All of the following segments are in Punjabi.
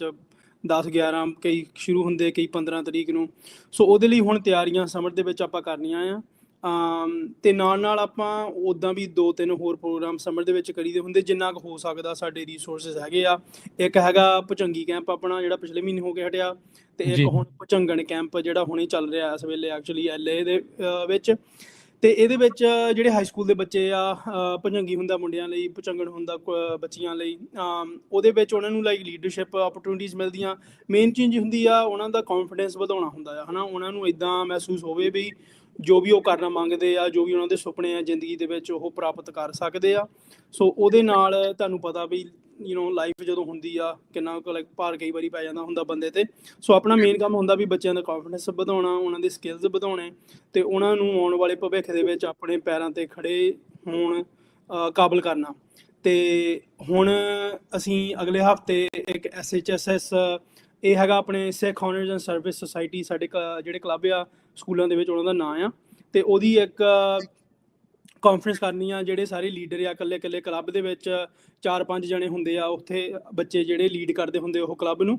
ਵਿੱਚ 10-11 ਕਈ ਸ਼ੁਰੂ ਹੁੰਦੇ, ਕਈ 15 ਤਰੀਕ ਨੂੰ। ਸੋ ਉਹਦੇ ਲਈ ਹੁਣ ਤਿਆਰੀਆਂ ਸਮਰ ਦੇ ਵਿੱਚ ਆਪਾਂ ਕਰਨੀਆਂ ਆ। ਅਤੇ ਨਾਲ ਆਪਾਂ ਉੱਦਾਂ ਵੀ 2-3 ਹੋਰ ਪ੍ਰੋਗਰਾਮ ਸਮਰ ਦੇ ਵਿੱਚ ਕਰੀਦੇ ਹੁੰਦੇ, ਜਿੰਨਾ ਕੁ ਹੋ ਸਕਦਾ ਸਾਡੇ ਰਿਸੋਰਸਿਸ ਹੈਗੇ ਆ। ਇੱਕ ਹੈਗਾ ਭੁਚੰਗੀ ਕੈਂਪ ਆਪਣਾ, ਜਿਹੜਾ ਪਿਛਲੇ ਮਹੀਨੇ ਹੋ ਕੇ ਹਟਿਆ, ਅਤੇ ਇੱਕ ਹੁਣ ਭੁਚੰਗਣ ਕੈਂਪ ਜਿਹੜਾ ਹੁਣੇ ਚੱਲ ਰਿਹਾ ਇਸ ਵੇਲੇ ਐਕਚੁਅਲੀ LA ਦੇ ਵਿੱਚ। ਅਤੇ ਇਹਦੇ ਵਿੱਚ ਜਿਹੜੇ ਹਾਈ ਸਕੂਲ ਦੇ ਬੱਚੇ ਆ, ਭੁਜੰਗੀ ਹੁੰਦਾ ਮੁੰਡਿਆਂ ਲਈ, ਭੁਚੰਗਣ ਹੁੰਦਾ ਬੱਚੀਆਂ ਲਈ। ਉਹਦੇ ਵਿੱਚ ਉਹਨਾਂ ਨੂੰ ਲਾਈਕ ਲੀਡਰਸ਼ਿਪ ਓਪਰਚੁਨਿਟੀਜ਼ ਮਿਲਦੀਆਂ। ਮੇਨ ਚੀਜ਼ ਹੁੰਦੀ ਆ ਉਹਨਾਂ ਦਾ ਕੌਨਫੀਡੈਂਸ ਵਧਾਉਣਾ ਹੁੰਦਾ ਆ, ਹੈ ਨਾ। ਉਹਨਾਂ ਨੂੰ ਇੱਦਾਂ ਮਹਿਸੂਸ ਹੋਵੇ ਵੀ ਜੋ ਵੀ ਉਹ ਕਰਨਾ ਮੰਗਦੇ ਆ, ਜੋ ਵੀ ਉਹਨਾਂ ਦੇ ਸੁਪਨੇ ਆ ਜ਼ਿੰਦਗੀ ਦੇ ਵਿੱਚ, ਉਹ ਪ੍ਰਾਪਤ ਕਰ ਸਕਦੇ ਆ। ਸੋ ਉਹਦੇ ਨਾਲ ਤੁਹਾਨੂੰ ਪਤਾ ਵੀ ਲਾਈਫ ਜਦੋਂ ਹੁੰਦੀ ਆ ਕਿੰਨਾ ਕੁ ਭਾਰ ਕਈ ਵਾਰੀ ਪੈ ਜਾਂਦਾ ਹੁੰਦਾ ਬੰਦੇ 'ਤੇ। ਸੋ ਆਪਣਾ ਮੇਨ ਕੰਮ ਹੁੰਦਾ ਵੀ ਬੱਚਿਆਂ ਦਾ ਕੌਨਫੀਡੈਂਸ ਵਧਾਉਣਾ, ਉਹਨਾਂ ਦੇ ਸਕਿੱਲਸ ਵਧਾਉਣੇ, ਅਤੇ ਉਹਨਾਂ ਨੂੰ ਆਉਣ ਵਾਲੇ ਭਵਿੱਖ ਦੇ ਵਿੱਚ ਆਪਣੇ ਪੈਰਾਂ 'ਤੇ ਖੜ੍ਹੇ ਹੋਣ ਕਾਬਲ ਕਰਨਾ। ਅਤੇ ਹੁਣ ਅਸੀਂ ਅਗਲੇ ਹਫ਼ਤੇ ਇੱਕ SHSS, ਇਹ ਹੈਗਾ ਆਪਣੇ ਸਿੱਖ ਔਨਰਜ਼ ਐਂਡ ਸਰਵਿਸ ਸੁਸਾਇਟੀ, ਸਾਡੇ ਜਿਹੜੇ ਕਲੱਬ ਆ ਸਕੂਲਾਂ ਦੇ ਵਿੱਚ ਉਹਨਾਂ ਦਾ ਨਾਂ ਆ, ਅਤੇ ਉਹਦੀ ਇੱਕ ਕਾਨਫਰੰਸ ਕਰਨੀ ਆ। ਜਿਹੜੇ ਸਾਰੇ ਲੀਡਰ ਆ ਇਕੱਲੇ ਕਲੱਬ ਦੇ ਵਿੱਚ 4-5 ਜਣੇ ਹੁੰਦੇ ਆ ਉੱਥੇ, ਬੱਚੇ ਜਿਹੜੇ ਲੀਡ ਕਰਦੇ ਹੁੰਦੇ ਉਹ ਕਲੱਬ ਨੂੰ।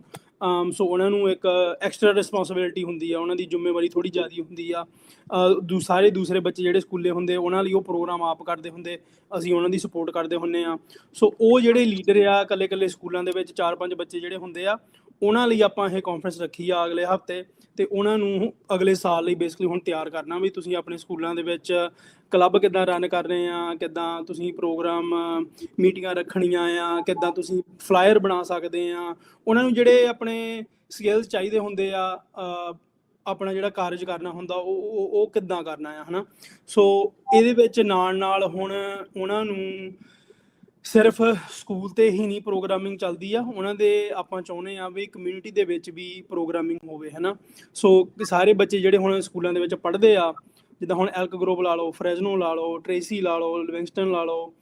ਸੋ ਉਹਨਾਂ ਨੂੰ ਇੱਕ ਐਕਸਟਰਾ ਰਿਸਪੋਂਸੀਬਿਲਿਟੀ ਹੁੰਦੀ ਆ, ਉਹਨਾਂ ਦੀ ਜ਼ਿੰਮੇਵਾਰੀ ਥੋੜ੍ਹੀ ਜ਼ਿਆਦਾ ਹੁੰਦੀ ਆ। ਸਾਰੇ ਦੂਸਰੇ ਬੱਚੇ ਜਿਹੜੇ ਸਕੂਲੇ ਹੁੰਦੇ ਉਹਨਾਂ ਲਈ ਉਹ ਪ੍ਰੋਗਰਾਮ ਆਪ ਕਰਦੇ ਹੁੰਦੇ, ਅਸੀਂ ਉਹਨਾਂ ਦੀ ਸਪੋਰਟ ਕਰਦੇ ਹੁੰਦੇ ਹਾਂ। ਸੋ ਉਹ ਜਿਹੜੇ ਲੀਡਰ ਆ ਇਕੱਲੇ ਸਕੂਲਾਂ ਦੇ ਵਿੱਚ 4-5 ਬੱਚੇ ਜਿਹੜੇ ਹੁੰਦੇ ਆ, ਉਹਨਾਂ ਲਈ ਆਪਾਂ ਇਹ ਕਾਨਫਰੰਸ ਰੱਖੀ ਆ ਅਗਲੇ ਹਫ਼ਤੇ। ਅਤੇ ਉਹਨਾਂ ਨੂੰ ਅਗਲੇ ਸਾਲ ਲਈ ਬੇਸਿਕਲੀ ਹੁਣ ਤਿਆਰ ਕਰਨਾ ਵੀ ਤੁਸੀਂ ਆਪਣੇ ਸਕੂਲਾਂ ਦੇ ਵਿੱਚ ਕਲੱਬ ਕਿੱਦਾਂ ਰਨ ਕਰ ਰਹੇ ਆ, ਕਿੱਦਾਂ ਤੁਸੀਂ ਪ੍ਰੋਗਰਾਮ ਮੀਟਿੰਗਾਂ ਰੱਖਣੀਆਂ ਆ, ਕਿੱਦਾਂ ਤੁਸੀਂ ਫਲਾਇਰ ਬਣਾ ਸਕਦੇ ਆ। ਉਹਨਾਂ ਨੂੰ ਜਿਹੜੇ ਆਪਣੇ ਸਕਿੱਲਸ ਚਾਹੀਦੇ ਹੁੰਦੇ ਆ, ਆਪਣਾ ਜਿਹੜਾ ਕਾਰਜ ਕਰਨਾ ਹੁੰਦਾ ਉਹ ਕਿੱਦਾਂ ਕਰਨਾ ਆ, ਹੈ ਨਾ। ਸੋ ਇਹਦੇ ਵਿੱਚ ਨਾਲ ਹੁਣ ਉਹਨਾਂ ਨੂੰ ਸਿਰਫ ਸਕੂਲ 'ਤੇ ਹੀ ਨਹੀਂ ਪ੍ਰੋਗਰਾਮਿੰਗ ਚੱਲਦੀ ਆ, ਉਹਨਾਂ ਦੇ ਆਪਾਂ ਚਾਹੁੰਦੇ ਹਾਂ ਵੀ ਕਮਿਊਨਿਟੀ ਦੇ ਵਿੱਚ ਵੀ ਪ੍ਰੋਗਰਾਮਿੰਗ ਹੋਵੇ, ਹੈ ਨਾ। ਸੋ ਸਾਰੇ ਬੱਚੇ ਜਿਹੜੇ ਹੁਣ ਸਕੂਲਾਂ ਦੇ ਵਿੱਚ ਪੜ੍ਹਦੇ ਆ, ਜਿੱਦਾਂ ਹੁਣ ਐਲਕ ਗਰੋਵ ਲਾ ਲਓ, ਫਰੈਜ਼ਨੋ ਲਾ ਲਓ, ਟਰੇਸੀ ਲਾ ਲਓ, ਲਿਵਿੰਗਸਟਨ ਲਾ ਲਓ,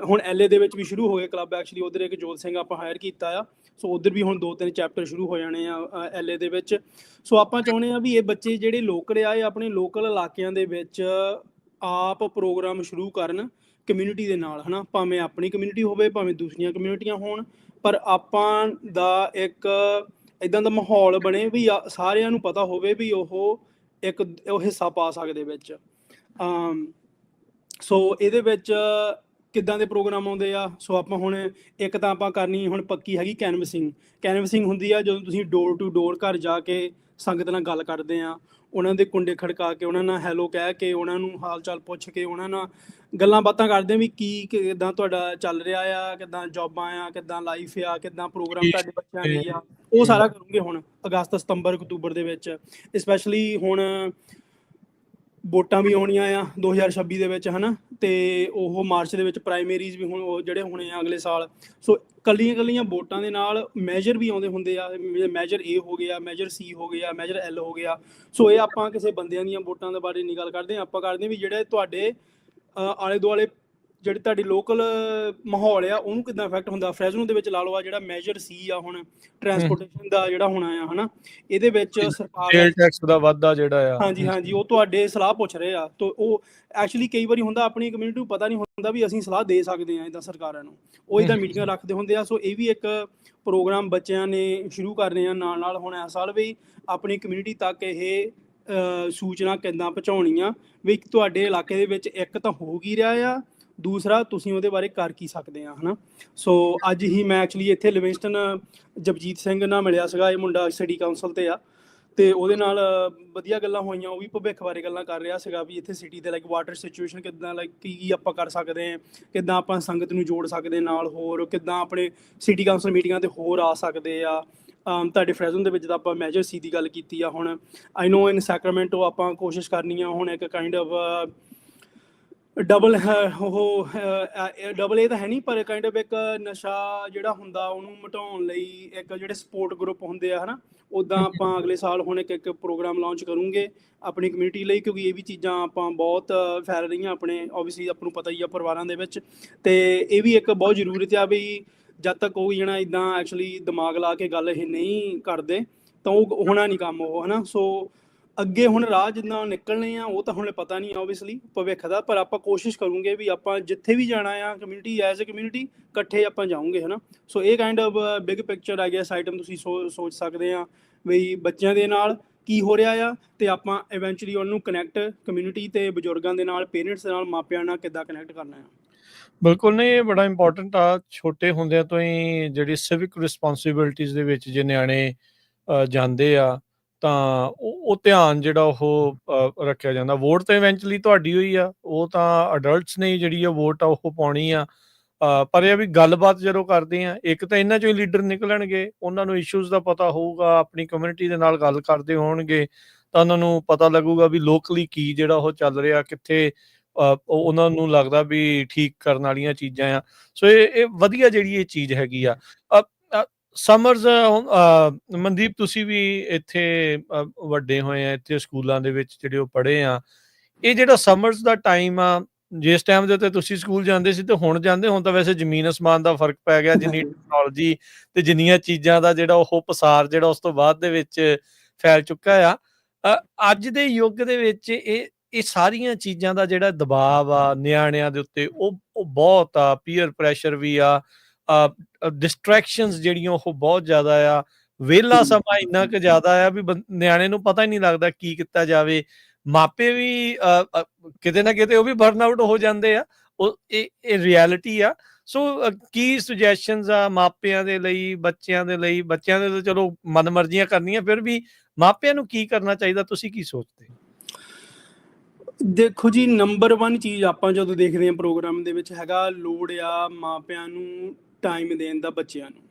ਹੁਣ LA ਦੇ ਵਿੱਚ ਵੀ ਸ਼ੁਰੂ ਹੋ ਗਏ ਕਲੱਬ ਐਕਚੁਅਲੀ। ਉੱਧਰ ਇੱਕ ਜੋਤ ਸਿੰਘ ਆਪਾਂ ਹਾਇਰ ਕੀਤਾ ਆ, ਸੋ ਉੱਧਰ ਵੀ ਹੁਣ 2-3 ਚੈਪਟਰ ਸ਼ੁਰੂ ਹੋ ਜਾਣੇ ਆ LA ਦੇ ਵਿੱਚ। ਸੋ ਆਪਾਂ ਚਾਹੁੰਦੇ ਹਾਂ ਵੀ ਇਹ ਬੱਚੇ ਜਿਹੜੇ ਲੋਕਲ ਆ, ਇਹ ਆਪਣੇ ਲੋਕਲ ਇਲਾਕਿਆਂ ਦੇ ਵਿੱਚ ਆਪ ਪ੍ਰੋਗਰਾਮ ਸ਼ੁਰੂ ਕਰਨ ਕਮਿਊਨਿਟੀ ਦੇ ਨਾਲ, ਹੈ ਨਾ। ਭਾਵੇਂ ਆਪਣੀ ਕਮਿਊਨਿਟੀ ਹੋਵੇ, ਭਾਵੇਂ ਦੂਸਰੀਆਂ ਕਮਿਊਨਿਟੀਆਂ ਹੋਣ, ਪਰ ਆਪਾਂ ਦਾ ਇੱਕ ਇੱਦਾਂ ਦਾ ਮਾਹੌਲ ਬਣੇ ਵੀ ਸਾਰਿਆਂ ਨੂੰ ਪਤਾ ਹੋਵੇ ਵੀ ਉਹ ਹਿੱਸਾ ਪਾ ਸਕਦੇ ਵਿੱਚ। ਸੋ ਇਹਦੇ ਵਿੱਚ ਕਿੱਦਾਂ ਦੇ ਪ੍ਰੋਗਰਾਮ ਆਉਂਦੇ ਆ। ਸੋ ਆਪਾਂ ਹੁਣ ਇੱਕ ਤਾਂ ਆਪਾਂ ਕਰਨੀ ਹੁਣ ਪੱਕੀ ਹੈਗੀ ਕੈਨਵਸਿੰਗ ਹੁੰਦੀ ਆ, ਜਦੋਂ ਤੁਸੀਂ ਡੋਰ ਟੂ ਡੋਰ ਘਰ ਜਾ ਕੇ ਸੰਗਤ ਨਾਲ ਗੱਲ ਕਰਦੇ ਆ, ਉਹਨਾਂ ਦੇ ਕੁੰਡੇ ਖੜਕਾ ਕੇ, ਉਹਨਾਂ ਨਾਲ ਹੈਲੋ ਕਹਿ ਕੇ, ਉਹਨਾਂ ਨੂੰ ਹਾਲ ਚਾਲ ਪੁੱਛ ਕੇ, ਉਹਨਾਂ ਨਾਲ ਗੱਲਾਂ ਬਾਤਾਂ ਕਰਦੇ ਵੀ ਕਿੱਦਾਂ ਤੁਹਾਡਾ ਚੱਲ ਰਿਹਾ ਆ, ਕਿੱਦਾਂ ਜੋਬਾਂ ਆ, ਕਿੱਦਾਂ ਲਾਈਫ ਆ, ਕਿੱਦਾਂ ਪ੍ਰੋਗਰਾਮ ਤੁਹਾਡੇ ਬੱਚਿਆਂ ਲਈ ਆ। ਉਹ ਸਾਰਾ ਕਰੂੰਗੇ ਹੁਣ ਅਗਸਤ, ਸਤੰਬਰ, ਅਕਤੂਬਰ ਦੇ ਵਿੱਚ। ਸਪੈਸ਼ਲੀ ਹੁਣ ਵੋਟਾਂ ਵੀ ਆਉਣੀਆਂ ਆ 2026 ਦੇ ਵਿੱਚ, ਹੈ ਨਾ। ਅਤੇ ਉਹ ਮਾਰਚ ਦੇ ਵਿੱਚ ਪ੍ਰਾਈਮਰੀਜ਼ ਵੀ ਹੁਣ ਉਹ ਜਿਹੜੇ ਹੋਣੇ ਆ ਅਗਲੇ ਸਾਲ। ਸੋ ਕੱਲੀਆਂ ਵੋਟਾਂ ਦੇ ਨਾਲ ਮੈਜਰ ਵੀ ਆਉਂਦੇ ਹੁੰਦੇ ਆ, ਮੈਜਰ A ਹੋ ਗਿਆ, ਮੈਜਰ C ਹੋ ਗਿਆ, ਮੈਜਰ L ਹੋ ਗਿਆ। ਸੋ ਇਹ ਆਪਾਂ ਕਿਸੇ ਬੰਦਿਆਂ ਦੀਆਂ ਵੋਟਾਂ ਦੇ ਬਾਰੇ ਨਹੀਂ ਗੱਲ ਕਰਦੇ, ਆਪਾਂ ਕਰਦੇ ਵੀ ਜਿਹੜੇ ਤੁਹਾਡੇ ਆਲੇ ਦੁਆਲੇ ਜਿਹੜੇ ਤੁਹਾਡੀ ਲੋਕਲ ਮਾਹੌਲ ਆ ਉਹਨੂੰ ਕਿੱਦਾਂ ਇਫੈਕਟ ਹੁੰਦਾ। ਫਰੈਜ਼ਨੋ ਦੇ ਵਿੱਚ ਲਾ ਲਓ ਆ ਜਿਹੜਾ ਮੈਜਰ C ਆ ਹੁਣ ਟਰਾਂਸਪੋਰਟੇਸ਼ਨ ਦਾ ਜਿਹੜਾ ਹੋਣਾ ਆ, ਹੈ ਨਾ। ਇਹਦੇ ਵਿੱਚ ਸਰਕਾਰ ਟੈਕਸ ਦਾ ਵਾਧਾ ਜਿਹੜਾ ਆ, ਹਾਂਜੀ ਉਹ ਤੁਹਾਡੇ ਸਲਾਹ ਪੁੱਛ ਰਹੇ ਆ। ਤਾਂ ਉਹ ਐਕਚੁਅਲੀ ਕਈ ਵਾਰੀ ਹੁੰਦਾ ਆਪਣੀ ਕਮਿਊਨਿਟੀ ਨੂੰ ਪਤਾ ਨਹੀਂ ਹੁੰਦਾ ਵੀ ਅਸੀਂ ਸਲਾਹ ਦੇ ਸਕਦੇ ਹਾਂ ਇੱਦਾਂ ਸਰਕਾਰਾਂ ਨੂੰ, ਉਹ ਇੱਦਾਂ ਮੀਟਿੰਗਾਂ ਰੱਖਦੇ ਹੁੰਦੇ ਆ। ਸੋ ਇਹ ਵੀ ਇੱਕ ਪ੍ਰੋਗਰਾਮ ਬੱਚਿਆਂ ਨੇ ਸ਼ੁਰੂ ਕਰਨੇ ਆ ਨਾਲ ਹੁਣ ਇਸ ਸਾਲ ਵੀ ਆਪਣੀ ਕਮਿਊਨਿਟੀ ਤੱਕ ਇਹ ਸੂਚਨਾ ਕਿੱਦਾਂ ਪਹੁੰਚਾਉਣੀ ਆ ਵੀ ਤੁਹਾਡੇ ਇਲਾਕੇ ਦੇ ਵਿੱਚ ਇੱਕ ਤਾਂ ਹੋ ਕੀ ਰਿਹਾ ਆ, ਦੂਸਰਾ ਤੁਸੀਂ ਉਹਦੇ ਬਾਰੇ ਕਰ ਕੀ ਸਕਦੇ ਆ, ਹੈ ਨਾ। ਸੋ ਅੱਜ ਹੀ ਮੈਂ ਐਕਚੁਅਲੀ ਇੱਥੇ ਲਿਵਿੰਗਸਟਨ ਜਪਜੀਤ ਸਿੰਘ ਨਾਲ ਮਿਲਿਆ ਸੀਗਾ, ਇਹ ਮੁੰਡਾ ਸਿਟੀ ਕਾਊਂਸਲ 'ਤੇ ਆ, ਅਤੇ ਉਹਦੇ ਨਾਲ ਵਧੀਆ ਗੱਲਾਂ ਹੋਈਆਂ। ਉਹ ਵੀ ਭਵਿੱਖ ਬਾਰੇ ਗੱਲਾਂ ਕਰ ਰਿਹਾ ਸੀਗਾ ਵੀ ਇੱਥੇ ਸਿਟੀ ਦੇ ਲਾਈਕ ਵਾਟਰ ਸਿਚੁਏਸ਼ਨ ਕਿੱਦਾਂ, ਲਾਈਕ ਕੀ ਆਪਾਂ ਕਰ ਸਕਦੇ ਹਾਂ, ਕਿੱਦਾਂ ਆਪਾਂ ਸੰਗਤ ਨੂੰ ਜੋੜ ਸਕਦੇ ਨਾਲ, ਹੋਰ ਕਿੱਦਾਂ ਆਪਣੇ ਸਿਟੀ ਕਾਊਂਸਲ ਮੀਟਿੰਗਾਂ 'ਤੇ ਹੋਰ ਆ ਸਕਦੇ ਆ। ਤੁਹਾਡੇ ਫਰੈਜ਼ਨ ਦੇ ਵਿੱਚ ਤਾਂ ਆਪਾਂ ਮੈਜਰ C ਦੀ ਗੱਲ ਕੀਤੀ ਆ। ਹੁਣ ਆਈ ਨੋ ਇਨ ਸੈਕਰਾਮੈਂਟੋ ਆਪਾਂ ਕੋਸ਼ਿਸ਼ ਕਰਨੀ ਆ ਹੁਣ ਇੱਕ ਕਾਇੰਡ ਆਫ ਡਬਲ A ਤਾਂ ਹੈ ਨਹੀਂ, ਪਰ ਕਾਇੰਡ ਆਫ ਇੱਕ ਨਸ਼ਾ ਜਿਹੜਾ ਹੁੰਦਾ ਉਹਨੂੰ ਮਿਟਾਉਣ ਲਈ ਇੱਕ ਜਿਹੜੇ ਸਪੋਰਟ ਗਰੁੱਪ ਹੁੰਦੇ ਆ, ਹੈ ਨਾ। ਉੱਦਾਂ ਆਪਾਂ ਅਗਲੇ ਸਾਲ ਹੁਣ ਇੱਕ ਪ੍ਰੋਗਰਾਮ ਲਾਂਚ ਕਰੂੰਗੇ ਆਪਣੀ ਕਮਿਊਨਿਟੀ ਲਈ, ਕਿਉਂਕਿ ਇਹ ਵੀ ਚੀਜ਼ਾਂ ਆਪਾਂ ਬਹੁਤ ਫੈਲ ਰਹੀਆਂ ਆਪਣੇ ਓਬਵੀਅਸਲੀ ਆਪਾਂ ਨੂੰ ਪਤਾ ਹੀ ਆ ਪਰਿਵਾਰਾਂ ਦੇ ਵਿੱਚ। ਅਤੇ ਇਹ ਵੀ ਇੱਕ ਬਹੁਤ ਜ਼ਰੂਰਤ ਆ ਵੀ ਜਦ ਤੱਕ ਕੋਈ ਜਣਾ ਇੱਦਾਂ ਐਕਚੁਅਲੀ ਦਿਮਾਗ ਲਾ ਕੇ ਗੱਲ ਇਹ ਨਹੀਂ ਕਰਦੇ ਤਾਂ ਉਹ ਹੋਣਾ ਨਹੀਂ ਕੰਮ ਉਹ, ਹੈ ਨਾ। ਸੋ ਅੱਗੇ ਹੁਣ ਰਾਹ ਜਿੱਦਾਂ ਨਿਕਲਣੇ ਆ ਉਹ ਤਾਂ ਹੁਣ ਪਤਾ ਨਹੀਂ ਓਬਵੀਅਸਲੀ ਭਵਿੱਖ ਦਾ, ਪਰ ਆਪਾਂ ਕੋਸ਼ਿਸ਼ ਕਰੂੰਗੇ ਵੀ ਆਪਾਂ ਜਿੱਥੇ ਵੀ ਜਾਣਾ ਆ ਕਮਿਊਨਿਟੀ ਐਜ਼ ਅ ਕਮਿਊਨਿਟੀ ਇਕੱਠੇ ਆਪਾਂ ਜਾਊਂਗੇ, ਹੈ ਨਾ। ਸੋ ਇਹ ਕਾਈਂਡ ਆਫ ਬਿਗ ਪਿਕਚਰ ਆ ਗਿਆ ਆਈਟਮ, ਤੁਸੀਂ ਸੋਚ ਸਕਦੇ ਆ ਵੀ ਬੱਚਿਆਂ ਦੇ ਨਾਲ ਕੀ ਹੋ ਰਿਹਾ ਆ, ਤੇ ਆਪਾਂ ਇਵੈਂਚੁਅਲੀ ਉਹਨੂੰ ਕਨੈਕਟ ਕਮਿਊਨਿਟੀ ਤੇ ਬਜ਼ੁਰਗਾਂ ਦੇ ਨਾਲ, ਪੇਰੈਂਟਸ ਦੇ ਨਾਲ, ਮਾਪਿਆਂ ਨਾਲ ਕਿੱਦਾਂ ਕਨੈਕਟ ਕਰਨਾ ਆ। ਬਿਲਕੁਲ ਨਹੀਂ, ਇਹ ਬੜਾ ਇੰਪੋਰਟੈਂਟ ਆ। ਛੋਟੇ ਹੁੰਦਿਆਂ ਤੋਂ ਹੀ ਜਿਹੜੀ ਸਿਵਿਕ ਰਿਸਪੌਂਸਿਬਿਲਟੀਜ਼ ਦੇ ਵਿੱਚ ਜੇ ਨਿਆਣੇ ਜਾਂਦੇ ਆ ਤਾਂ ਉਹ ਧਿਆਨ ਜਿਹੜਾ ਉਹ ਰੱਖਿਆ ਜਾਂਦਾ। ਵੋਟ ਤਾਂ ਇਵੈਂਚੁਅਲੀ ਤੁਹਾਡੀ ਹੋਈ ਆ, ਉਹ ਤਾਂ ਅਡਲਟਸ ਨੇ ਜਿਹੜੀ ਆ ਵੋਟ ਆ ਉਹ ਪਾਉਣੀ ਆ। ਪਰ ਇਹ ਵੀ ਗੱਲਬਾਤ ਜਦੋਂ ਕਰਦੇ ਆ, ਇੱਕ ਤਾਂ ਇਹਨਾਂ ਚੋਂ ਹੀ ਲੀਡਰ ਨਿਕਲਣਗੇ, ਉਹਨਾਂ ਨੂੰ ਇਸ਼ੂਜ਼ ਦਾ ਪਤਾ ਹੋਊਗਾ, ਆਪਣੀ ਕਮਿਊਨਿਟੀ ਦੇ ਨਾਲ ਗੱਲ ਕਰਦੇ ਹੋਣਗੇ ਤਾਂ ਉਹਨਾਂ ਨੂੰ ਪਤਾ ਲੱਗੂਗਾ ਵੀ ਲੋਕਲੀ ਕੀ ਜਿਹੜਾ ਉਹ ਚੱਲ ਰਿਹਾ, ਕਿੱਥੇ ਉਹਨਾਂ ਨੂੰ ਲੱਗਦਾ ਵੀ ਠੀਕ ਕਰਨ ਵਾਲੀਆਂ ਚੀਜ਼ਾਂ ਆ। ਸੋ ਇਹ ਵਧੀਆ ਜਿਹੜੀ ਇਹ ਚੀਜ਼ ਹੈਗੀ ਆ। ਸਮਰਜ਼, ਮਨਦੀਪ ਤੁਸੀਂ ਵੀ ਇੱਥੇ ਵੱਡੇ ਹੋਏ ਆ, ਇੱਥੇ ਸਕੂਲਾਂ ਦੇ ਵਿੱਚ ਜਿਹੜੇ ਉਹ ਪੜ੍ਹੇ ਆ, ਇਹ ਜਿਹੜਾ ਸਮਰਜ਼ ਦਾ ਟਾਈਮ ਆ, ਜਿਸ ਟਾਈਮ ਦੇ ਉੱਤੇ ਤੁਸੀਂ ਸਕੂਲ ਜਾਂਦੇ ਸੀ ਤੇ ਹੁਣ ਜਾਂਦੇ, ਹੁਣ ਤਾਂ ਵੈਸੇ ਜ਼ਮੀਨ ਅਸਮਾਨ ਦਾ ਫਰਕ ਪੈ ਗਿਆ, ਜਿੰਨੀ ਟੈਕਨੋਲੋਜੀ ਤੇ ਜਿੰਨੀਆਂ ਚੀਜ਼ਾਂ ਦਾ ਜਿਹੜਾ ਉਹ ਪਸਾਰ ਜਿਹੜਾ ਉਸ ਤੋਂ ਬਾਅਦ ਦੇ ਵਿੱਚ ਫੈਲ ਚੁੱਕਾ ਆ। ਅੱਜ ਦੇ ਯੁੱਗ ਦੇ ਵਿੱਚ ਇਹ ਸਾਰੀਆਂ ਚੀਜ਼ਾਂ ਦਾ ਜਿਹੜਾ ਦਬਾਅ ਆ ਨਿਆਣਿਆਂ ਦੇ ਉੱਤੇ ਉਹ ਬਹੁਤ ਆ। ਪੀਅਰ ਪ੍ਰੈਸ਼ਰ ਵੀ ਆ, ਡਿਸਟਰੈਕਸ਼ਨਸ ਜਿਹੜੀਆਂ ਉਹ ਬਹੁਤ ਜ਼ਿਆਦਾ ਆ, ਵਿਹਲਾ ਸਮਾਂ ਇੰਨਾ ਕੁ ਜ਼ਿਆਦਾ ਆ ਵੀ ਨਿਆਣੇ ਨੂੰ ਪਤਾ ਹੀ ਨਹੀਂ ਲੱਗਦਾ ਕੀ ਕੀਤਾ ਜਾਵੇ। ਮਾਪੇ ਵੀ ਕਿਤੇ ਨਾ ਕਿਤੇ ਉਹ ਵੀ ਬਰਨ ਆਊਟ ਹੋ ਜਾਂਦੇ ਆ। ਇਹ ਰਿਐਲਿਟੀ ਆ। ਸੋ ਕੀ ਸੁਜੈਸ਼ਨਸ ਆ ਮਾਪਿਆਂ ਦੇ ਲਈ, ਬੱਚਿਆਂ ਦੇ ਲਈ? ਬੱਚਿਆਂ ਦੇ ਤਾਂ ਚਲੋ ਮਨਮਰਜ਼ੀਆਂ ਕਰਨੀਆਂ, ਫਿਰ ਵੀ ਮਾਪਿਆਂ ਨੂੰ ਕੀ ਕਰਨਾ ਚਾਹੀਦਾ, ਤੁਸੀਂ ਕੀ ਸੋਚਦੇ? ਦੇਖੋ ਜੀ, ਨੰਬਰ 1 ਚੀਜ਼ ਆਪਾਂ ਜਦੋਂ ਦੇਖਦੇ ਹਾਂ ਪ੍ਰੋਗਰਾਮ ਦੇ ਵਿੱਚ ਹੈਗਾ, ਲੋੜ ਆ ਮਾਪਿਆਂ ਨੂੰ ਟਾਈਮ ਦੇਣ ਦਾ ਬੱਚਿਆਂ ਨੂੰ।